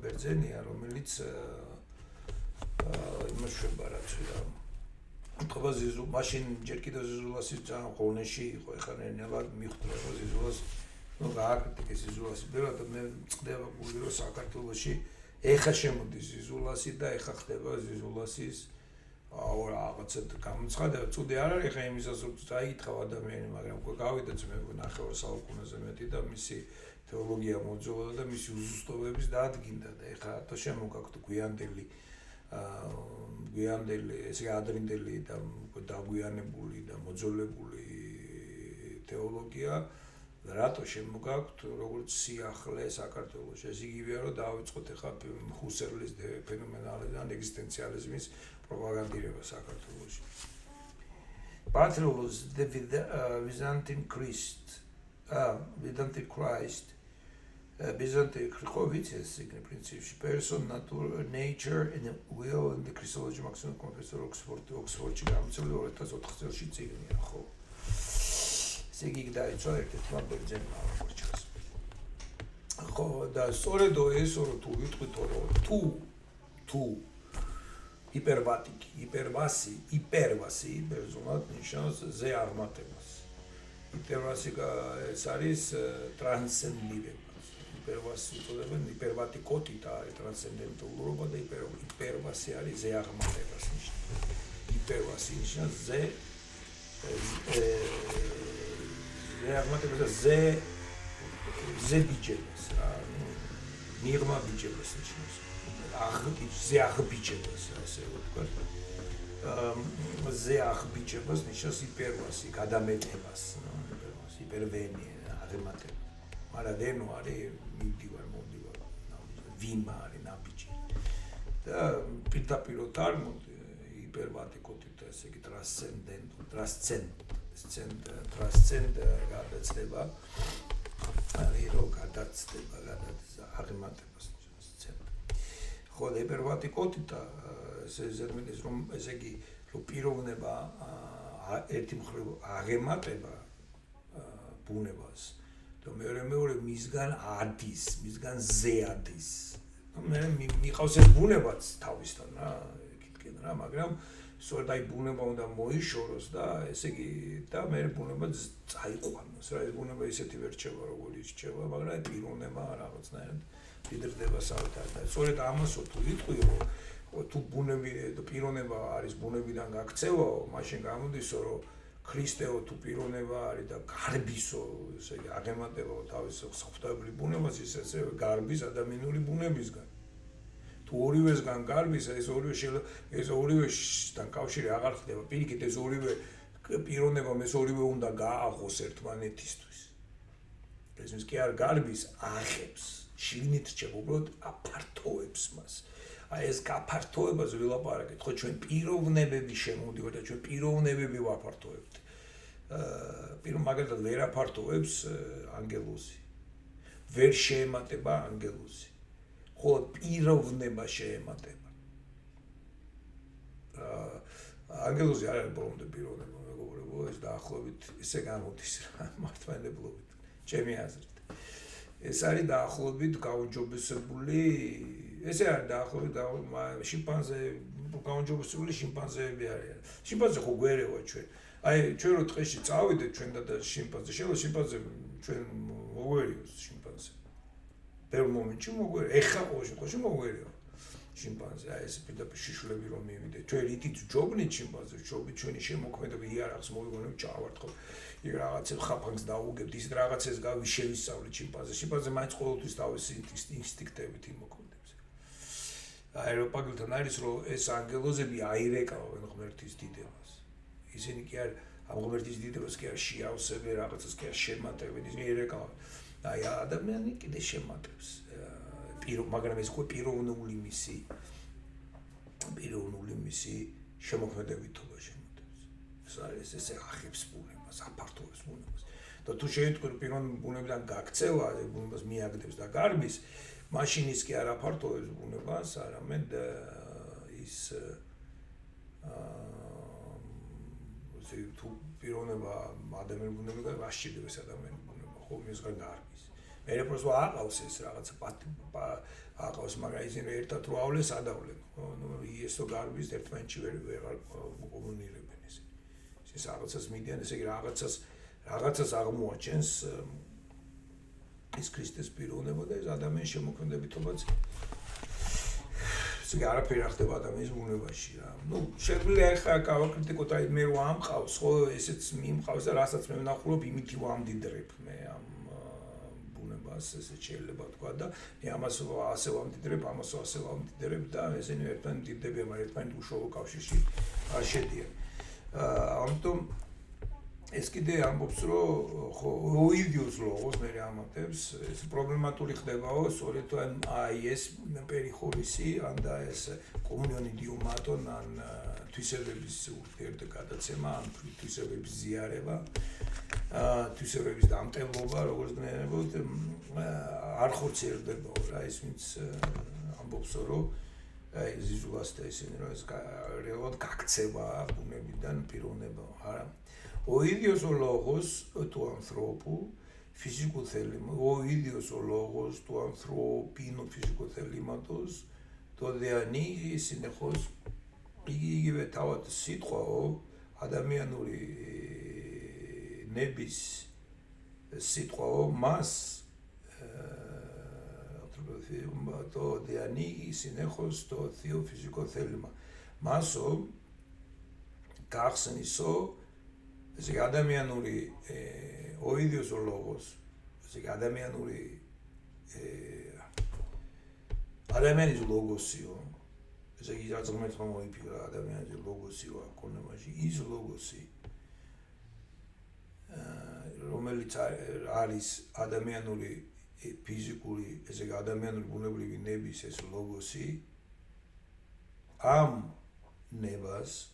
ბერძენია რომელიც იმუშება რაც ვიდა თქო ზიზუ მაშინ ჯერ კიდევ ზიზულასის ძალიან ხოლნეში იყო ეხლა ნელ-ნელა მიხვდა რომ ზიზულას ნუ გააკრიტიკეს ზიზულასი ბევრად მე წდება გული რომ საქართველოში ეხლა შემოდის ზიზულასი და ეხლა ხდება ზიზულასის რაღაცა გამოცხადება წუდი არ არის ეხლა იმისას რომ დაიკითხავ ადამიანი მაგრამ უკვე გავიდა ძმე ნახევარ საუკუნეზე მეტი და მისი თეოლოგია მოძველა და მისი უზუსტობების დაადგინდა და ეხლა то შემოგაქვთ გვიანდელი ესე ადრინდელი და დაგვიანებული და მოძველებული თეოლოგია რატო შემოგაქვთ როგორც სიახლე საქართველოში ეს იგივეა რომ დავიწყოთ ახლა ჰუსერლის ფენომენალიზმის ეგზისტენციალიზმის პროპაგანდირება საქართველოში Patrolus the Byzantine Christ Byzantine Christovitses in principle person nature and will and the Christology maximum professor Oxford-ში გამოცემული 2004 წელს წიგნია ხო ესე იგი დაიწყო ერთ-ერთმა ბერძენმა აღოჩას ხო და სწორედ ეს რომ თუ ვიტყვით რომ თუ იპერვასი ბერძნულად ნიშნავს ზე აღმატებას იპერვასი ეს არის ტრანსცენდირება υπέρβαση უწოდებენ υπερβατικότητα ტრანსცენდენტულობა და υπέρβαση არის ზე აღმატებას ნიშნავს υπέρვასი ნიშნავს ზე აღმატებას და ზე ბიჭებას რა მიღმა ბიჭებას ნიშნავს ზე აღბიჭებას ასე ვთქვათ ზე აღბიჭებას ნიშნავს υπერვასი გადამეტებას იპერვენი აღემატება მაგრამ დენო არის მიდივარ ვიმა არის ნაბიჯი და პირდაპირ თარგმნი იპერვატიკობით ესე იგი ტრანსცენდ გადაცდება არის რომ გადაცდება აღემატებას ხო იპერვატიკობით ესე ზერმენის რომ ესე იგი რომ პიროვნება ერთი მხრივ აღემატება ბუნებას და მეორე მისგან ადის, მისგან ზე ადის. მე მიყავს ეს ბუნებაც თავისთან რა, იქითკენ რა, მაგრამ სწორედ აი ბუნება უნდა მოიშოროს და ესე იგი და მე ბუნება წაიყვანოს რა, ეს ბუნება ისეთი ვერ რჩება როგორი რჩება, მაგრამ აი პიროვნება რაღაცნაირად დიდრდება საერთოდ და სწორედ ამასო თუ ვიტყვი რომ თუ ბუნები და პიროვნება არის ბუნებიდან გაქცევაო, მაშინ გამოდისო რომ ქრისტეო თუ პიროვნება არის და გარბისო, ესე იგი აღემატება თავის ღვთაებრივ ბუნებას, ის ასევე გარბის ადამიანური ბუნებისგან. თუ ორივესგან გარბის, ეს ორივესთან კავშირი აღარ ხდება. პირიქით ეს ორივე პიროვნებამ ეს ორივე უნდა გააღოს ერთმანეთისთვის. ეს ის კი არ გარბის, აღებს, შიგნით რჩება, უბრალოდ აფართოვებს მას. აი ეს გაფართოებას ვილაპარაკეთ, ხო ჩვენ პიროვნებები შემოვიდიოთ და ჩვენ პიროვნებები ვაფართოვებთ. მაგალითად ვერ აფართოვებს ანგელოზი. ვერ შეემატება ანგელოზი. ხოლო პიროვნება შეემატება. ანგელოზი არ არის ბოლომდე პიროვნება, მეგობრებო, ეს დაახლოებით ისე გამოდის რა მართლმადებლობით. ჩემი აზრით. ეს არის დაახლოებით გაუმჯობესებული, ესე არის დაახლოებით შიმპანზე, გაუმჯობესებული შიმპანზეები არიან. შიმპანზე ხო გვერევა ჩვენ. აი ჩვენ რო დღეში წავიდეთ ჩვენ და შიმპანზე, შეიძლება შიმპანზე ჩვენ მოგვერიოს შიმპანზე. ბევრ მომენტში მოგვერევა. ეხლა ყოველ შემთხვევაში მოგვერევა შიმპანზე. აი ეს პირდაპირ შიშვლები რომ მივიდეთ. ჩვენ რითიც ჯობნით შიმპანზე, ჯობნით ჩვენი შემოქმედება იარაღს მოვიგონებთ, ჩავარტყობ. იქ რაღაცებს ხაფანგს დაუგებთ, ის რაღაცებს შევისწავლით შიმპანზე. შიმპანზე მაინც ყოველთვის თავისი ინსტინქტებით იმოქმედებს. აი რო პაგლთან არის რომ ეს ანგელოზები აირეკავენ ღმერთის დიდებას. ისინი კი არ ამ ღმერთის დიდებას კი არ შეავსებენ, რაღაცას კი არ შემატებენ, ისინი აირეკავენ. აი ადამიანი კიდე შემატებს. მაგრამ ეს ხო პიროვნული მისი შემოქმედებითობა შემატებს. ეს არის ესე ახებს ბუნებას, აფართოვებს ბუნებას. და თუ შეიტყვი პიროვნული ბუნებიდან გაქცევა, ბუნებას მიაგდებს და გარბის, მაშინ ის კი არ აფართოვებს ბუნებას, არამედ ის თუ პიროვნება ადამიანური ბუნება რა შეჭირებს ადამიანური ბუნება, ხო მისგან გარბის. მე პროსო აყავს ეს რაღაცა აყავს, მაგრამ ისინი ერთად რო ავლეს ადავლენ, ხო, ესო გარბის ერთმანეთში ვერ კომუნიკირებენ ისინი. ის რაღაცას მიდიან, ესე იგი რაღაცას აღმოაჩენს ის ქრისტეს პიროვნება და ეს ადამიანის შემოქმედებითობაც. ესე იგი არაფერი არ ხდება ადამიანის ბუნებაში რა. შეგვიძლია ახლა გავაკრიტიკოთ, აი მე რო ამყავს, ხო, ესეც მიმყავს და რასაც მე ვნახულობ, იმითი ვამდიდრებ მე ამ ბუნებას, ესე შეიძლება თქვა და მე ამას ასე ვამდიდრებ, ამას ასე ვამდიდრებ და ესენი ერთმანეთს მდიდრდებიან, მაგრამ ერთმანეთს უშუალო კავშირში არ შედიან. ამიტომ ეს კიდე ამბობს, რომ ხო ოიდიოს ლოგოს მე ამატებს, ეს პრობლემატური ხდებაო, სწორედ აი ეს პერიხორისი, ან და ეს კომუნიონი დიუმატონ, ან თვისებების ურთიერთგადაცემა, ან თვისებების ზიარება, თვისებების დამტევლობა, როგორც გნერებოთ, არ ხორციელდებაო რა, ის ვინც ამბობს, რომ აი ზიზულას და ისინი რომ ეს რეალურად გაქცევა ბუნებიდან პიროვნება, არა. ოიდიოს ლოგოს თუ ანთროპუ ფიზიკურ თელიმ, ოიდიოს ლოგოს თუ ანთროპინო ფიზიკურ თელიმატოს, თოდიანი სინეხოს იგივე თავად სიტყვაო ადამიანური ნების სიტყვაო მას თოდიანი სინეხოს თუ თიო ფიზიკურ თელიმა. მასო გახსნისო ეს ადამიანური ოიდიოს ლოგოს, ეს ადამიანის ლოგოსიო, ეს იგი რაც ღმერთმა მოიფიქრა ადამიანის ლოგოსიო აკონემაში, ის ლოგოსი რომელიც არის ადამიანური ფიზიკური, ესე იგი ადამიანური ბუნებრივი ნების ეს ლოგოსი ამ ნებას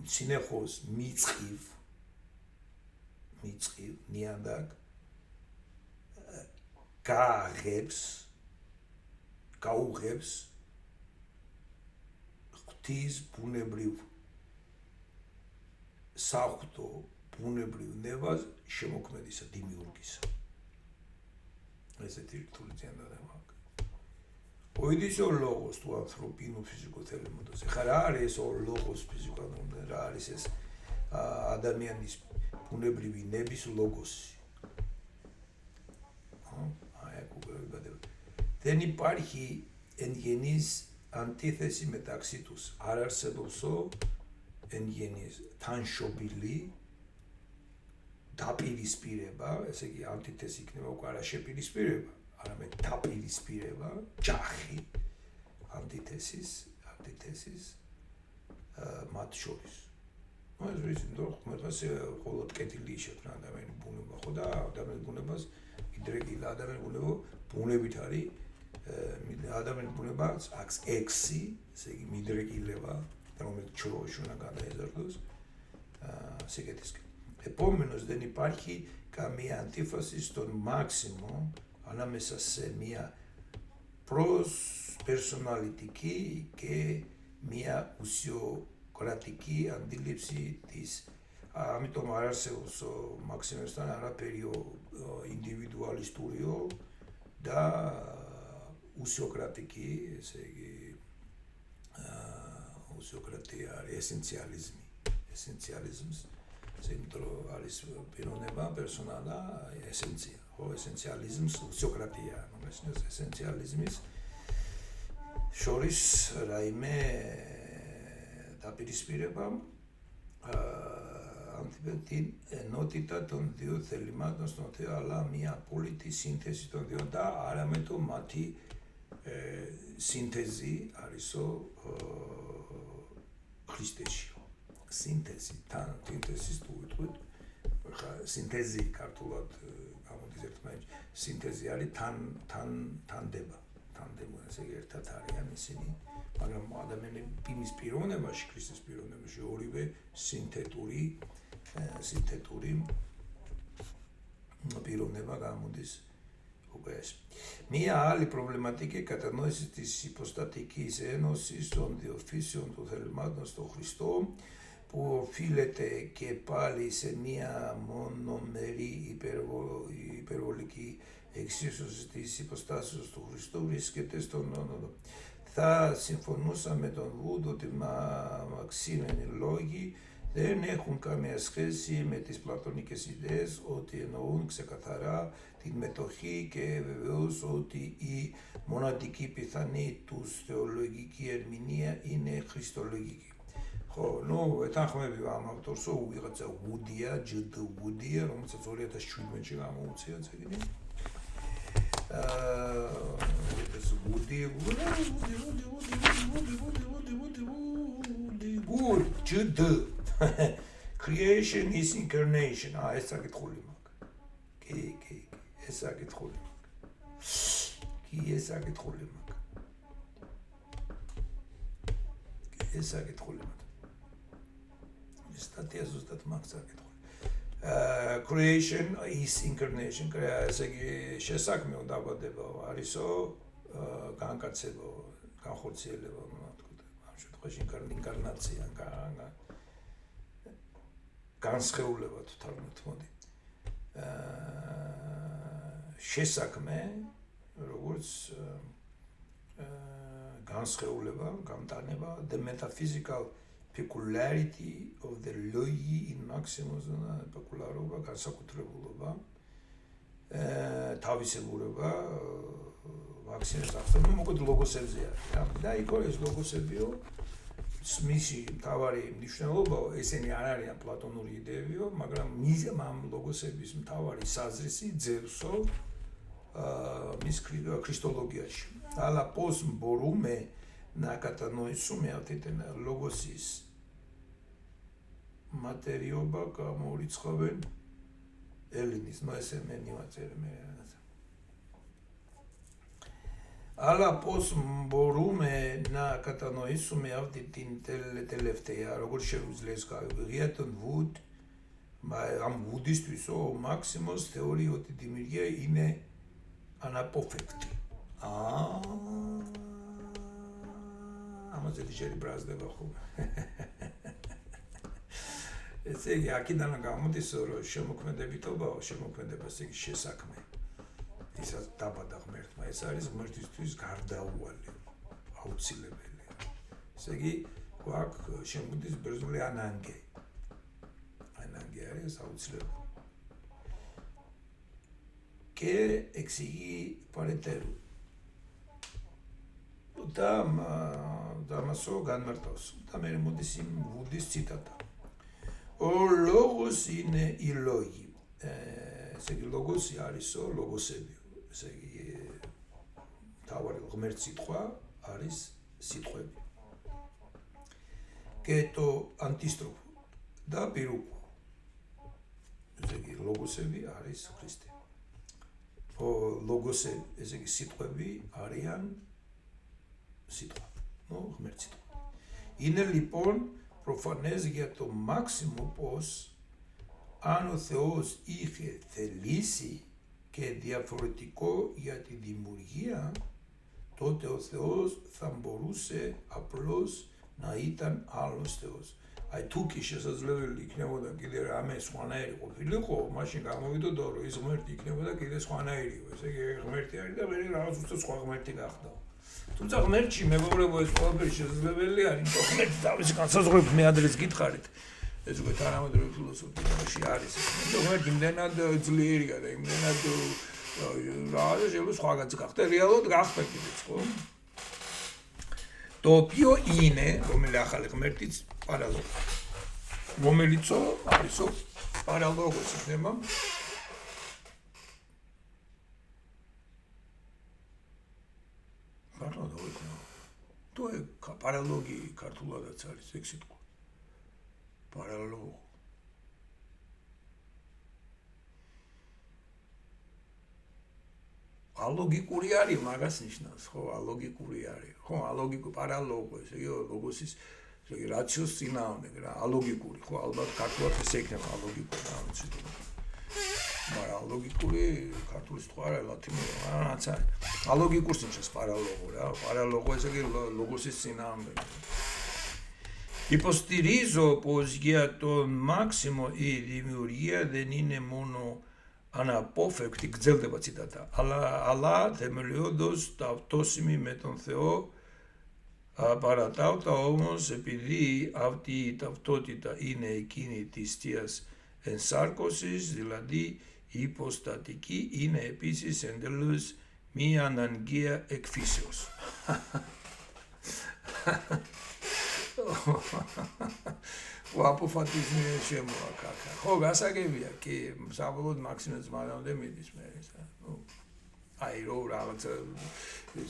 სინეხოს მიწყივ ნიადაგ გაუღებს ღვთის ბუნებრივ საღვთო ბუნებრივ ნებას შემოქმედისა დიმიურგისა. ესეთი რთული ძიანდადება. ოიდის ლოგოს თუ ანთროპინო ფიზიკურ თელიმატოს. ხა რა არის ეს ლოგოს ფიზიკურ, რა არის ეს ადამიანის ბუნებრივი ნების ლოგოსი. აი გუგლებადება. Δεν υπάρχει εν γενής αντίθεση μεταξύ τους. არ არსებობსო ენგენის თანშობილი დაპირისპირება, ესე იგი ანტითეზი იქნება უკვე არა შეპირისპირება, არამედ დაპირისპირება, ჯახი ანტითეზის მათ შორის. ეს ვიცი, რომ ხმებას ყოველ კეთილი შექმნა ადამიანის ბუნება, ხო და ადამიანის ბუნებას იდრეკილა ადამიანის ბუნება ბუნებით არის ადამიანის ბუნება აქვს 6, ესე იგი მიდრეკილება, რომელიც ჩვეულებრივ გადაიზარდოს სიკეთისკენ. Epomenos δεν υπάρχει καμία αντίφαση στον μάξιμο ανάμεσα σε μια προσπερσοναλιτική και μια ουσιοκρατική αντίληψη της. Ამიტომ არ არსებობს მაქსიმესთან არაფერი ინდივიდუალისტურიო და უსიოკრატიკი, ესე იგი უსიოკრატია არის ესენციალიზმს. Sempre არის პიროვნება, პერსონა, ესენცია, ხო, ესენციალიზმს, უსიოკრატია, ნუ ესენციალიზმის შორის რაიმე დაპირისპირება antipetin notita των δύο θελημάτων στον Θεό, αλλά μια απόλυτη σύνθεση των δύο და არამედ მათი სინთეზი არისო ქრისტეში. Სინთეზი, სინთეზის თუ ვიტყვით, ხა სინთეზი ქართულად გამოდის ერთმანეთში. სინთეზი არის თანდება, ესე ერთად არიან ისინი, მაგრამ ადამიანის პიროვნებაში, ქრისტეს პიროვნებაში ორივე სინთეტური პიროვნება გამოდის უკვე ეს. Μία άλλη προβληματική κατανόηση της υποστατικής ένωσης των δύο φύσεων των θελημάτων στον Χριστό, που οφείλεται και πάλι σε μία μονομερή υπερβολική εξίσωση της υποστάσεως του Χριστού, βρίσκεται στον όνοδο. Θα συμφωνούσα με τον Βούντ ότι μαξίμενοι λόγοι δεν έχουν καμία σχέση με τις πλατωνικές ιδέες, ότι εννοούν ξεκαθαρά την μετοχή και βεβαίως ότι η μοναδική πιθανή τους θεολογική ερμηνεία είναι χριστολογική. Ну, ეთანხმები ამ ავტორს, ვიღაცა ვუდია, ჯდ ვუდია, რომელსაც 2017-ში გამოუწია წიგნი. ეს ვუდი, ჯდ. Creation is incarnation. ეს საკითხული მაქვს. კი, ეს საკითხული მაქვს. ეს საკითხული მაქვს. ეს საკითხული მაქვს. Statia ზუსტად მაქვს საკითხული. Creation is incarnation. ესე იგი შესაქმე უნდა დაბადება არისო განკაცება, განხორციელება, თქვა. ამ შემთხვევაში ინკარნაცია, განსხეულება თუ თარგმნით მოდი. შესაქმე, როგორც განსხეულება, გამტანება, the metaphysical peculiarity of the logi in maximus, პეკულარობა, განსაკუთრებულობა, თავისებურება, მაქსიმის აღწერა, მოკლედ ლოგოსებზე არის. და იქ ეს ლოგოსებიო, მისი მთავარი მნიშვნელობა, ესენი არ არიან პლატონური იდეებიო, მაგრამ ამ ლოგოსების მთავარი საზრისი ძევსო მის ქრისტოლოგიაში. Αλλά πώς μπορούμε να κατανοήσουμε αυτή την λόγωσης ματαιριόμπα καμόριτσχαβεν Έλληνης, νοεσεμένη ματσέρμε. Αλλά πώς μπορούμε να κατανοήσουμε αυτή την τελευταία, როგორც შეგვიძლია για τον Βუდ, ამ ვუდისთვის ο Μάξιμος θεωρεί ότι η δημιουργία είναι αναπόφευκτη. ამაზე ჯერი ბრაზდება ხოლმე. ესე იგი, აქედან გამოდის, რომ შემოქმედება, ესე იგი, შესაქმე. ისაც დაბადა ღმერთმა, ეს არის ღმერთისთვის გარდაუვალი, აუცილებელი. ესე იგი, გვაქვს შემოდის ბერძნული ანანგე. ანანგე არის აუცილებელი. Και εξηγεί παρετέρου. Όταν დამასო განმარტავს და მე მოდის იმ ვუდის ციტატა. O logos είναι οι λόγοι. ესე იგი ლოგოსი არისო ლოგოსები. ესე იგი თავარი ღმერთი სიტყვა არის სიტყვები. Και το αντίστροφο და პირუკუ. ესე იგი ლოგოსები არის ქრისტე. O logosები, ესე იგი სიტყვები არიან სიტყვა. ღმერთი სიტყვა. Είναι λοιπόν προφανές για το μάξιμο πως αν ο Θεός είχε θελήσει και διαφορετικό για τη δημιουργία, τότε ο Θεός θα μπορούσε απλώς να ήταν άλλος Θεός. Აი თუ კი შესაძლებელი იქნებოდა კიდე რამე სხვანაირი ყოფილიყო, მაშინ გამოვიდოდა რომ ის ღმერთი იქნებოდა კიდე სხვანაირიო. ესე იგი ღმერთი არის და მე რაღაც უცებ სხვა ღმერთი გახდა. თუმცა ღმერთში მეგობრებო ეს ყველაფერი შესაძლებელი არის, იმიტომ ღმერთი თავისი განსაზღვრებით მე ადრეს გითხარით. ეს უკვე თანამედროვე ფილოსოფიაში არის. ღმერთი იმდენად ძლიერია და იმდენად რაღაცა შეიძლება სხვაგანაც გახდა, რეალურად გახდა კიდეც, ხო? Το οποίο είναι, რომელიც ახალი ღმერთიც პარალოგი. რომელიცო არისო პარალოგოს იქნება. პარალოგი. თუ პარალოგი ქართულადაც არის ეგ სიტყვა. პარალოგ. ალოგიკური არის, მაგას ნიშნავს, ხო, ალოგიკური არის. ხო, ალოგიკური პარალოგო, ესე იგი ლოგოსის, ესე იგი რაციოს წინააღმდეგ რა, ალოგიკური, ხო, ალბათ ქართულად ესე იქნება ალოგიკური რა, ვიცი. მაგრამ ალოგიკური ქართული სიტყვა არა, ლათინური, რაღაც არის. ალოგიკურს ნიშნავს პარალოგო რა, პარალოგო ესე იგი ლოგოსის წინააღმდეგ. Υποστηρίζω πως για τον Μάξιμο η δημιουργία δεν είναι μόνο αναπόφευκτη, გრძელდება ციტატა, αλλά θεμελιώδως ταυτόσιμη με τον Θεό. Παρατάωτα όμως επειδή αυτή η ταυτότητα είναι εκείνη της θείας ενσάρκωσης, δηλαδή η υποστατική, είναι επίσης εντελώς μία αναγκαία εκφύσεως. Ο αποφατισμοί შემოაკაკა. ხო, გასაგებია, კი, საბოლოოდ მაქსიმეს მანამდე მიდის მე ესა. აი რო რაღაც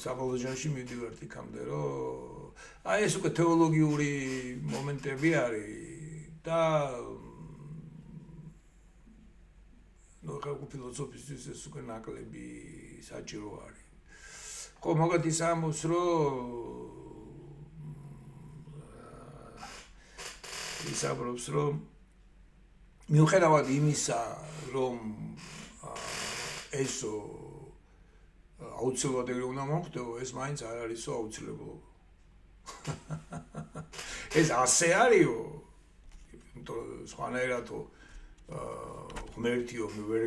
საბოლოო ჯამში მივდივართ იქამდე, რომ აი ეს უკვე თეოლოგიური მომენტები არის და ნუ ხალხო ფილოსოფისთვის ეს უკვე ნაკლები საჭირო არის. ხო, მაგათ ის ამბობს, რომ ისაუბრებს რომ მიუხედავად იმისა რომ ესო აუცილებლად ეგრე უნდა მოხდეო, ეს მაინც არ არისო აუცილებლობა. ეს ასე არისო, იმიტომ სხვანაირადო ღმერთიო ვერ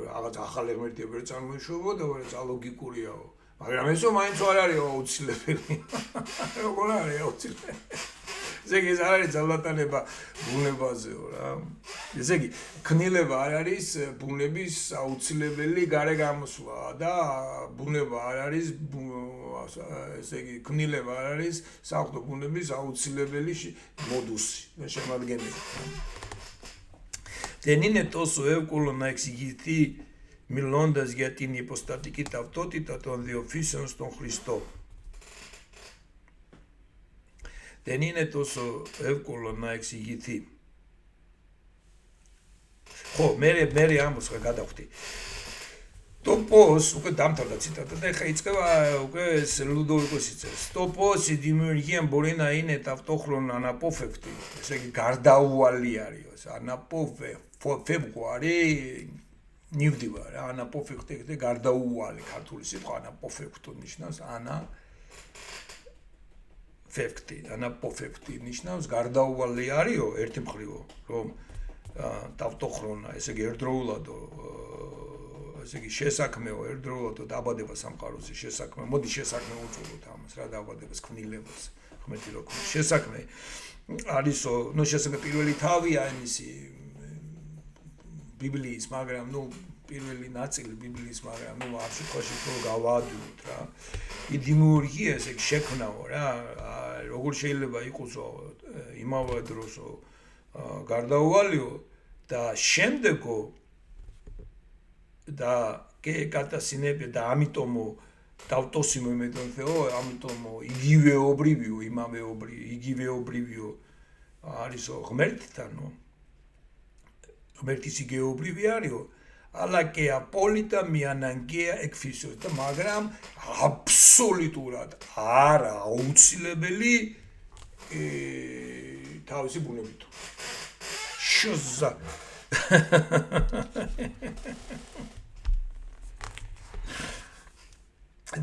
რაღაც ახალი ღმერთია ვერ წარმოიშვებოდა, რაც ალოგიკურიაო. მაგრამ ესო მაინც არ არის აუცილებელი. როგორ არის აუცილებელი? ესე იგი ეს არ არის ძალატანება ბუნებაზეო რა. ესე იგი ქნილება არ არის ბუნების აუცილებელი გარე გამოსვლა და ბუნება არ არის ესე იგი ქნილება არ არის საერთო ბუნების აუცილებელი მოდუსი და შემადგენელი. Δεν είναι τόσο εύκολο να εξηγηθεί μιλώντας για την υποστατική ταυτότητα των δύο φύσεων στον Χριστό. Δεν είναι τόσο εύκολο να εξηγηθεί. Ხო, მე ამბობს გადავხდი. Το πώς, უკვე დამთავრდა ციტატა და ეხა იწყება უკვე ლუდოვიკოსი წერს. Το πώς η δημιουργία μπορεί να είναι ταυτόχρονα αναπόφευκτη. ესე იგი გარდაუვალი არის, αναπόφευκτი ნივდივა რა, αναπόφευκτη და გარდაუვალი ქართული სიტყვა αναπόφευκτო ნიშნავს αναπόφευκτη ნიშნავს გარდაუვალი არისო ერთი მხრივო, რომ ტავტოხრონა, ესე იგი ერთდროულადო, ესე იგი შესაქმეო ერთდროულად დაბადება სამყაროზე შესაქმე. მოდი შესაქმე უწოდოთ ამას რა დაბადებას ქმნილებას. ღმერთი რო ქმნის შესაქმე არისო, ნუ შესაქმე პირველი თავია იმისი ბიბლიის, მაგრამ ნუ პირველი ნაწილი ბიბლიის, მაგრამ ნუ ამ შემთხვევაში თუ გავაადვილოთ რა. იდიმურგია ესე შექმნაო რა, როგორ შეიძლება იყოსო იმავე დროსო გარდაუვალიო და შემდეგო და კატასინები და ამიტომო დავტოსიმო იმედონთეო, ამიტომო იგივეობრივიო, იგივეობრივიო არისო ღმერთთანო. ღმერთის იგივეობრივი არისო. ალაკე აპოლიტა მიანანგეა ეკფისო და მაგრამ აბსოლუტურად არა აუცილებელი თავისი ბუნებით. შოზა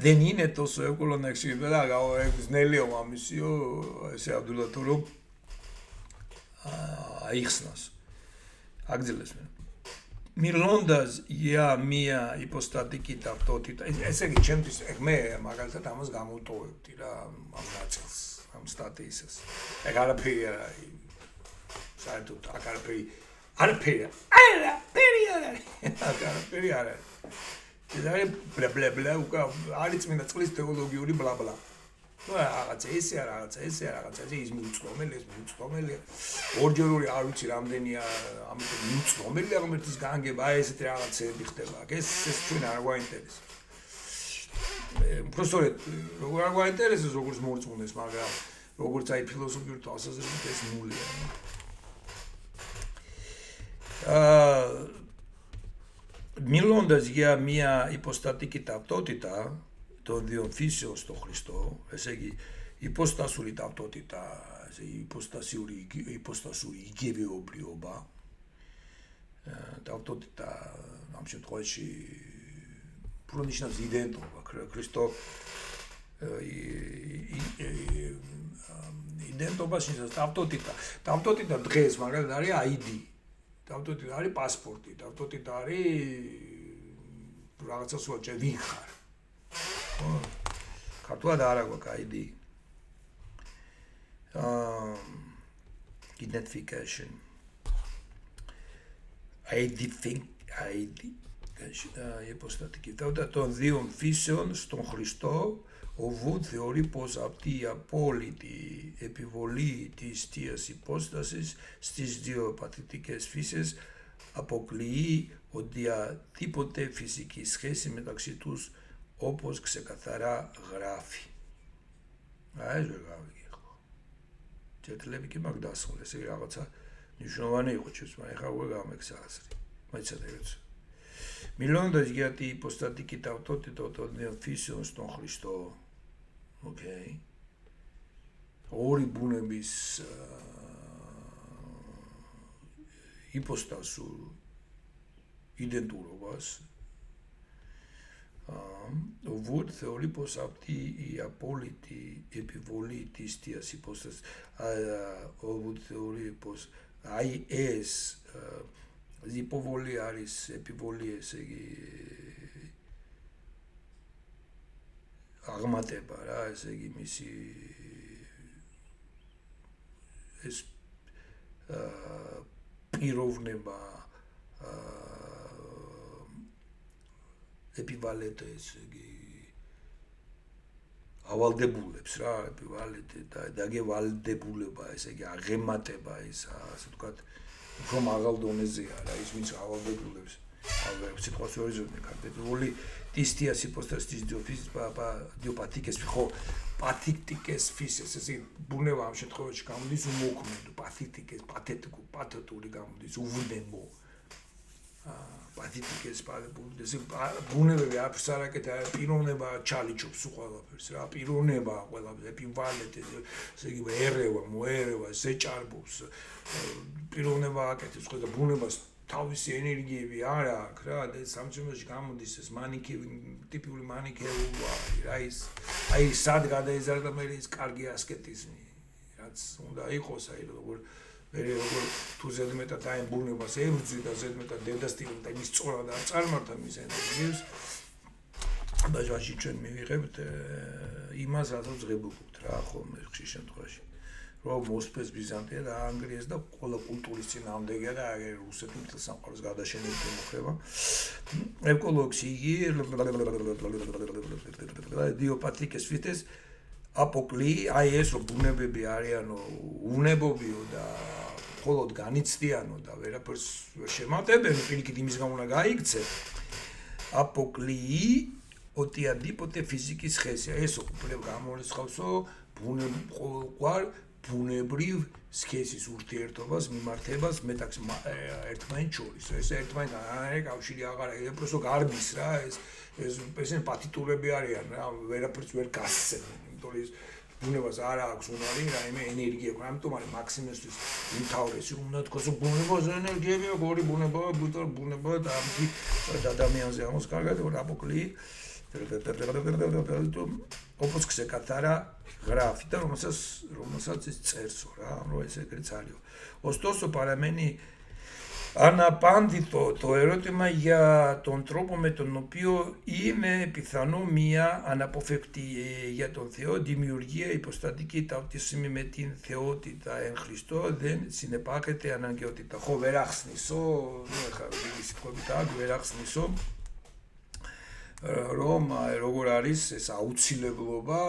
δεν είναι τόσο εύκολο να εξηγηθεί αμισιό σε αδουλατούρο αίξνας. Άγγελες με. Μιλώντας για μία υποστατική ταυτότητα, ესე იგი ჩემთვის მე მაგალითად ამას გამოვტოვებდი რა ამ ნაწილს, ამ სტატიისას. ეგ არაფერი არა. საერთოდ არაფერი არა. ეს ბლა ბლა უკა არის წმინდა წყლის თეოლოგიური ბლა ბლა. ნუ რაღაცა ესე რაღაცა ის მიუწვდომელი ორჯერული არ ვიცი რამდენია ამიტომ მიუწვდომელი აღმერთის განგება ესეთი რაღაცები ხდება ეს ჩვენ არ გვაინტერესებს პროფესორეთ როგორ არ გვაინტერესებს როგორც მორწმუნეს მაგრამ როგორც აი ფილოსოფიური თვალსაზრისით ეს ნულია Μιλώντας για μια υποστατική ταυτότητα των δύο φύσεων στο Χριστό, ესე υποστασούλη ταυτότητα, υποστασούλη იგივეობრივობა, ταυτότητα, ამ შემთხვევაში პრონიშნავს იდენტობა, Χριστო იდენტობაში ტαυτότητα დღეს მაგალითად არის ID. Ταυτότητα არის პასპორტი, ტαυτότητα არის რაღაცა სულჭე ვინ ხარ. ქართულად არა გვაქვს ID. Identification. Υποστατική ταυτότητα των δύο φύσεων στον Χριστό, ο Βουντ θεωρεί πως αυτή η απόλυτη επιβολή της θείας υπόστασης στις δύο παθητικές φύσεις αποκλείει οποιαδήποτε φυσική σχέση μεταξύ τους όπως ξεκαθαρά γράφει. ეს ვერ გავიგიხო. ჯეთლები კი მაგ დასხოლეს, ეს რაღაცა ნიშნავანი იყო ჩვენს, მაგრამ ეხლა უკვე გამექცა აზრი. მეცადა როცა. Μιλώντας για την υποστατική ταυτότητα των δύο φύσεων στον Χριστό, ორი ბუნების იპოსტასურ იდენტურობას, ο Βουντ θεωρεί πως αυτή η απόλυτη επιβολή της θείας υπόστασης, ο Βουντ θεωρεί πως ეს υποβολή არის επιβολή, ესე იგი აღმატება რა, ესე იგი მისი ეს პიროვნება ეპივალენტი, ესე იგი ავალდებულებს რა, ეპივალენტი და დაგევალდებულება, ესე იგი აღემატება ის, ასე ვთქვათ, უფრო მაღალ დონეზეა რა, ის ვინც ავალდებულებს. სიტყვას ორიზონი კარდებული της θείας υπόστασης της διοπαθήκες ხო პათიტικές φύσεις, ესე ბუნება ამ შემთხვევაში გამოდის უმოქმედო, პათიტικές, პათეტური გამოდის, უვდემო. პათიტικές, ესე ბუნებები არც არ აკეთა, პიროვნება ჩალიჩობს ყველაფერს რა, პიროვნება ყველაფერს, ეპივალენტი, ესე იგი ერევა, მოერევა, ზეჭარბობს, პიროვნება აკეთებს ყველა ბუნებას თავისი ენერგიები არ აქვს რა და სამწმოში გამოდის ეს ტიპური მანიქეულობა რა ის აი სად გადაიზარდა მე ის კარგი ასკეტიზმი რაც უნდა იყოს აი როგორ თუ ზედმეტად აი ბუნებას ებრძვი და ზედმეტად დედასტილი და ის სწორად არ წარმართა მის ენერგიებს დაჟაში ჩვენ მივიღებთ იმას რასაც ღებულობთ რა ხოლმე ხშირ შემთხვევაში რომ მოსპეს ბიზანტია და ანგრიეს და ყველა კულტურის წინააღმდეგია და რუსეთი მთელ სამყაროს გადაშენებით მოხდება. ეკოლოგს იგი დიოპათიკეს ვიტეს აპოკლი, აი ეს რომ ბუნებები არიანო უნებობიო და მხოლოდ განიცდიანო და ვერაფერს შემატებენ, პირიქით იმის გამო უნდა გაიქცე. აპოკლი ოტიადიპოტე ფიზიკის ხესია. ეს უბრალოდ გამორიცხავსო ბუნებრივ სქესის ურთიერთობას, მიმართებას მეტαξ ერთმანეთს შორის. ეს ერთმანეთთან არანაირი კავშირი აღარ აქვს. უბრალოდ გარბის რა, ეს პათიტურები არიან რა, ვერაფერს ვერ გასცემენ. იმიტომ რომ ბუნებას არ აქვს უნარი, რაიმე ენერგია აქვს. ამიტომ არის მაქსიმესთვის უმთავრესი უნდა თქოს, რომ ბუნებას ენერგიები აქვს, ორი ბუნებაა, ბუნება და ამით ადამიანზე ამოს კარგად აპოკლი ოპოსკსე კატარა გრაფი და რომელსაც ის წერსო რა, რომ ეს ეგრეც არის. Ωστόσο παραμένει αναπάντητο το ερώτημα για τον τρόπο με τον οποίο είναι πιθανό μια αναποφευκτή για τον Θεό δημιουργία υποστατική ταυτίσιμη με την θεότητα εν Χριστώ δεν συνεπάγεται αναγκαιότητα. Ხო ვერ ახსნისო, ნუ ეხლა ვერ ახსნისო რომ როგორ არის ეს აუცილებლობა,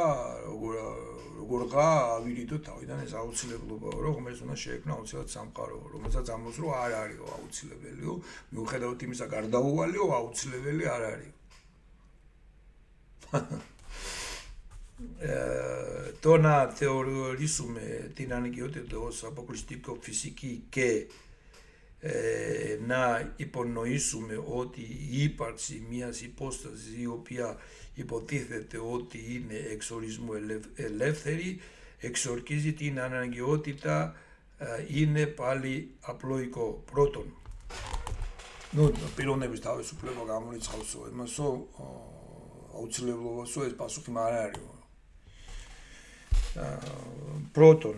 როგორღა ავირიდო თავიდან ეს აუცილებლობა, რომ რომელიც უნდა შეექმნა აუცილებლად სამყარო, რომელსაც ამბობს რომ არ არისო აუცილებელიო, მიუხედავად იმისა გარდაუვალიო აუცილებელი არ არის. Tona teorisume την αναγκαιότητα ως αποκλειστικό-φυσική και να υπονοήσουμε ότι η ύπαρξη μιας υπόστασης η οποία υποτίθεται ότι είναι εξ ορισμού ελεύθερη εξορκίζει την αναγκαιότητα είναι πάλι απλοϊκό. Πρώτον, პიროვნების თავისუფლება გამორიცხავსო, იმასო აუცილებლობასო ეს პასუხი არ არის. Πρώτον,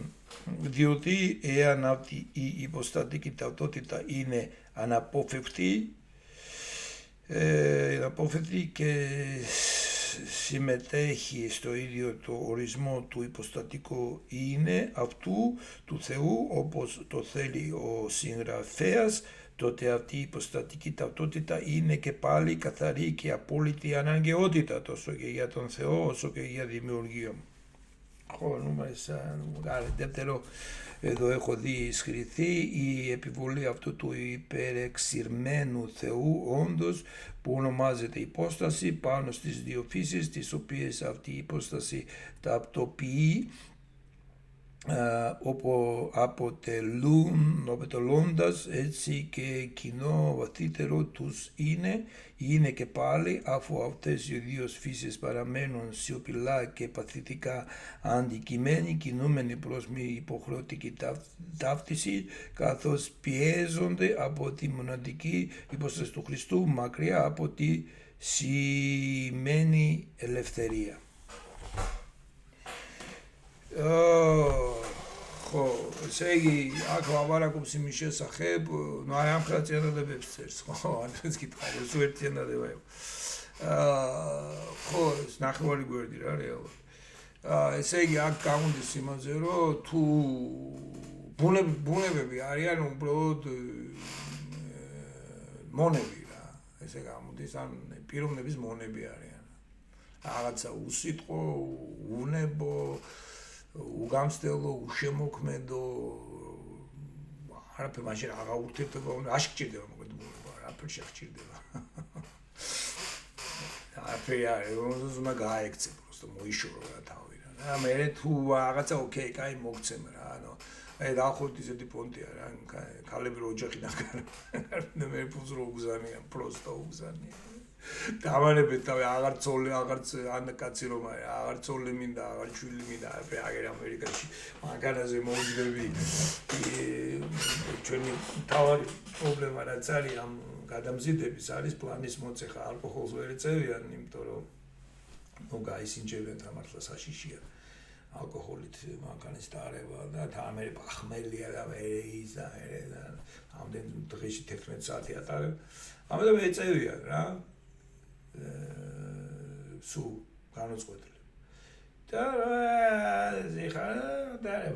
διότι εάν αυτή η υποστατική ταυτότητα είναι αναπόφευκτη και συμμετέχει στο ίδιο το ορισμό του υποστατικού είναι αυτού του Θεού όπως το θέλει ο συγγραφέας, τότε αυτή η υποστατική ταυτότητα είναι και πάλι καθαρή και απόλυτη αναγκαιότητα τόσο και για τον Θεό όσο και για δημιουργία. Δεύτερο, εδώ έχω δει ισχυριθεί η επιβολή αυτού του υπερεξηρμένου Θεού όντως που ονομάζεται υπόσταση πάνω στις δύο φύσεις τις οποίες αυτή η υπόσταση ταυτοποιεί αποτελώντας έτσι και κοινό βαθύτερο τους είναι και πάλι αφού αυτές οι δύο φύσεις παραμένουν σιωπηλά και παθητικά αντικειμένοι κινούμενοι προς μια υποχρεωτική ταύτιση καθώς πιέζονται από τη μοναδική υπόσταση του Χριστού μακριά από τη σημαίνει ελευθερία. ხო, ესე იგი, აქ ვაბარაკობს იმის შესახებ, ნუ არ ამ ხრაციანადებებს წერს, ხო, ანაც კითხავ, სულ ერთიანადება იყო. ხო, ეს ნახევარი გვერდი რა რეალურად. ესე იგი, აქ გამოდის იმაზე, რომ თუ ბუნებები არიან უბრალოდ მონები რა, ესე გამოდის, ან პიროვნების მონები არიან. რაღაცა უსიტყვო, უნებო, უგამსდელო, უშემოქმედო, არაფერ მაშინ აღარ ურთიერთობა უნდა, არ შეჭირდება მოკლედ ბუნება, არაფერ შეჭირდება. არაფერი არის, რომელსაც უნდა გააექცე, просто მოიშორო რა თავიდან. რა მე თუ რაღაცა ოკეი, კაი მოგცემ რა, ანუ აი დაახოთ ისეთი პონტია რა, ქალები რო ოჯახიდან გარდა მე ფულს რო უგზანიან, просто უგზანიან. დავანებეთ თავი აღარ ცოლი, აღარც ან კაცი რომ არის, აღარ ცოლი მინდა, აღარ შვილი მინდა, აგერ ამერიკაში მაგანაზე მოუძები. ჩვენი თავი პრობლემა რაც არის ამ გადამზიდების არის პლანის მოწეხა, ალკოჰოლს ვერ ეწევიან, იმიტომ რომ ნუ გაისინჯებენ თამართლა საშიშია. ალკოჰოლით მანქანის დაარება და თამერი პახმელია და ის და ამდენ დღეში 11 საათი ატარებ. ამიტომ ეწევიან რა. სულ განუწყვეტლი. და ეხლა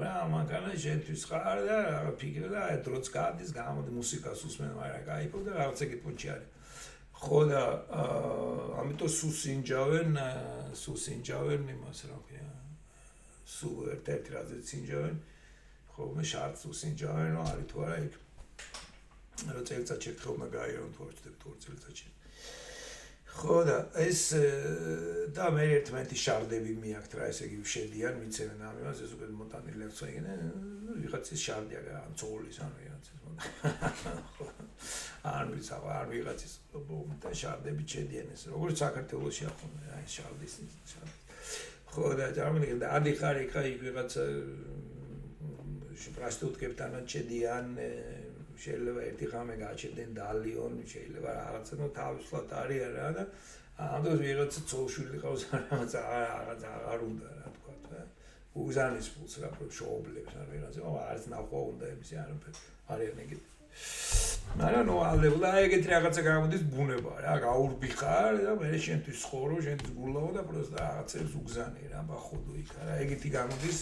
რა მანქანა შენთვის ხარ და რაღაც ფიქრე და დროც გადის გამოდი მუსიკას უსმენ მაგრამ кайფო და რაღაც ეგეთ პუნჩი არის ხო და ამიტომ სუსინჯავენ იმას რა ქვია სულ ერთ-ერთ რაზეც სინჯავენ ხოლმე შარტს უსინჯავენ რომ არის თუ არა იქ რა წელიწადში ერთხელ უნდა გაიარონ თუ არ წელიწადში ხო და ეს და მე ერთმანეთი შარდები მიაქვთ რა ესე იგი შედიან მიცემენ ამ იმას ეს უკვე მოტანილი აქვს ეგენ ვიღაცის შარდია რა ძოლის ან ვიღაცის არ ვიცავ არ ვიღაცის და შარდები შედიან ეს როგორც საქართველოში ახონე აი შარდის ხო და წარმოგიდგენ და ადიხარ იქა იქ ვიღაცა პრასტუტკებთან შედიან შეიძლება ერთი ღამე გაჩერდნენ დალიონ შეიძლება რაღაცა ნუ თავისუფლად არის რა და ამდენ ვიღაცა ცოლშვილი ყავს რაღაც არ უნდა რა თქვა რა უზანის ფულს რა პროფესიონალებს რა ვიღაცა არც ნახვა უნდა იმისი არიან ეგეთი მაგრამ ნუ ალებდა ეგეთი რაღაცა გამოდის ბუნება რა გაურბიხარ და მე შენთვის ხორო შენთვის გულაო და პროსტა რაღაცებს უგზანი რა ბახოდო იქ რა ეგეთი გამოდის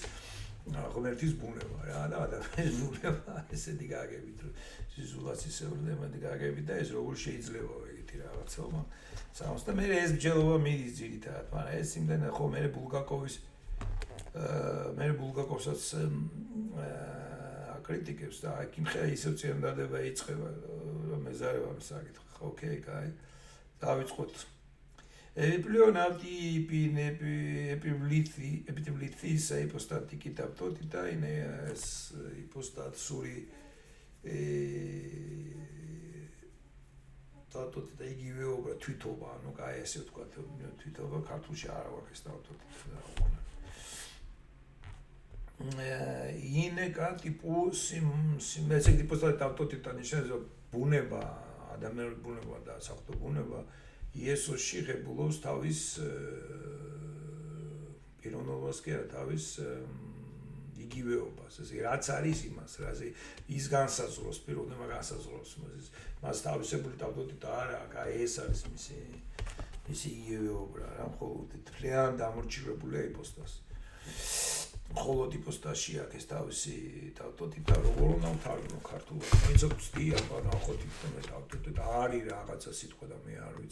ღმერთის ბუნება რა და ადამიანის ბუნება ესეთი გააგებით რომ სიზულაც ისეული მათი გააგებით და ეს როგორ შეიძლება ეგეთი რაღაცა მაგრამ და მე ეს ბჯელობა მიდის ძირითადად მაგრამ ეს იმდენ ხო მე ბულგაკოვსაც აკრიტიკებს და აქ იმხელა ისევ წინდადება იწყება რომ მეზარება საკითხი ხო ოკეი კაი დავიწყოთ epiblithis hypostatic tautotica είναι hypostatsuri tautotica იგივეობა თვითობა ანუ კაი ესე ვთქვა თვითობა ქართულში არ აქვს tautotica είναι κάτι που μέσα στην tautotica ნიშნავს ბუნება ადამიანური ბუნება და საღვთო ბუნება იესოში ღებულობს თავის პიროვნებას კი არა თავის იგივეობას ესე რაც არის იმას რაზე ის განსაზღვროს პიროვნება განსაზღვროს მას თავისებური ტავტოტიტა არა აი ეს არის მისი იგივეობა რა მხოლოდ თლიან დამორჩილებულია იპოსტასი მხოლოდ იპოსტაში აქვს ეს თავისი ტავტოტიტა როგორ უნდა ვთარგმნო ქართულად ვინც ვთქვი აბა ნახოთ იქ მე ტავტოტიტა არის რაღაცა სიტყვა და მე არ ვიცი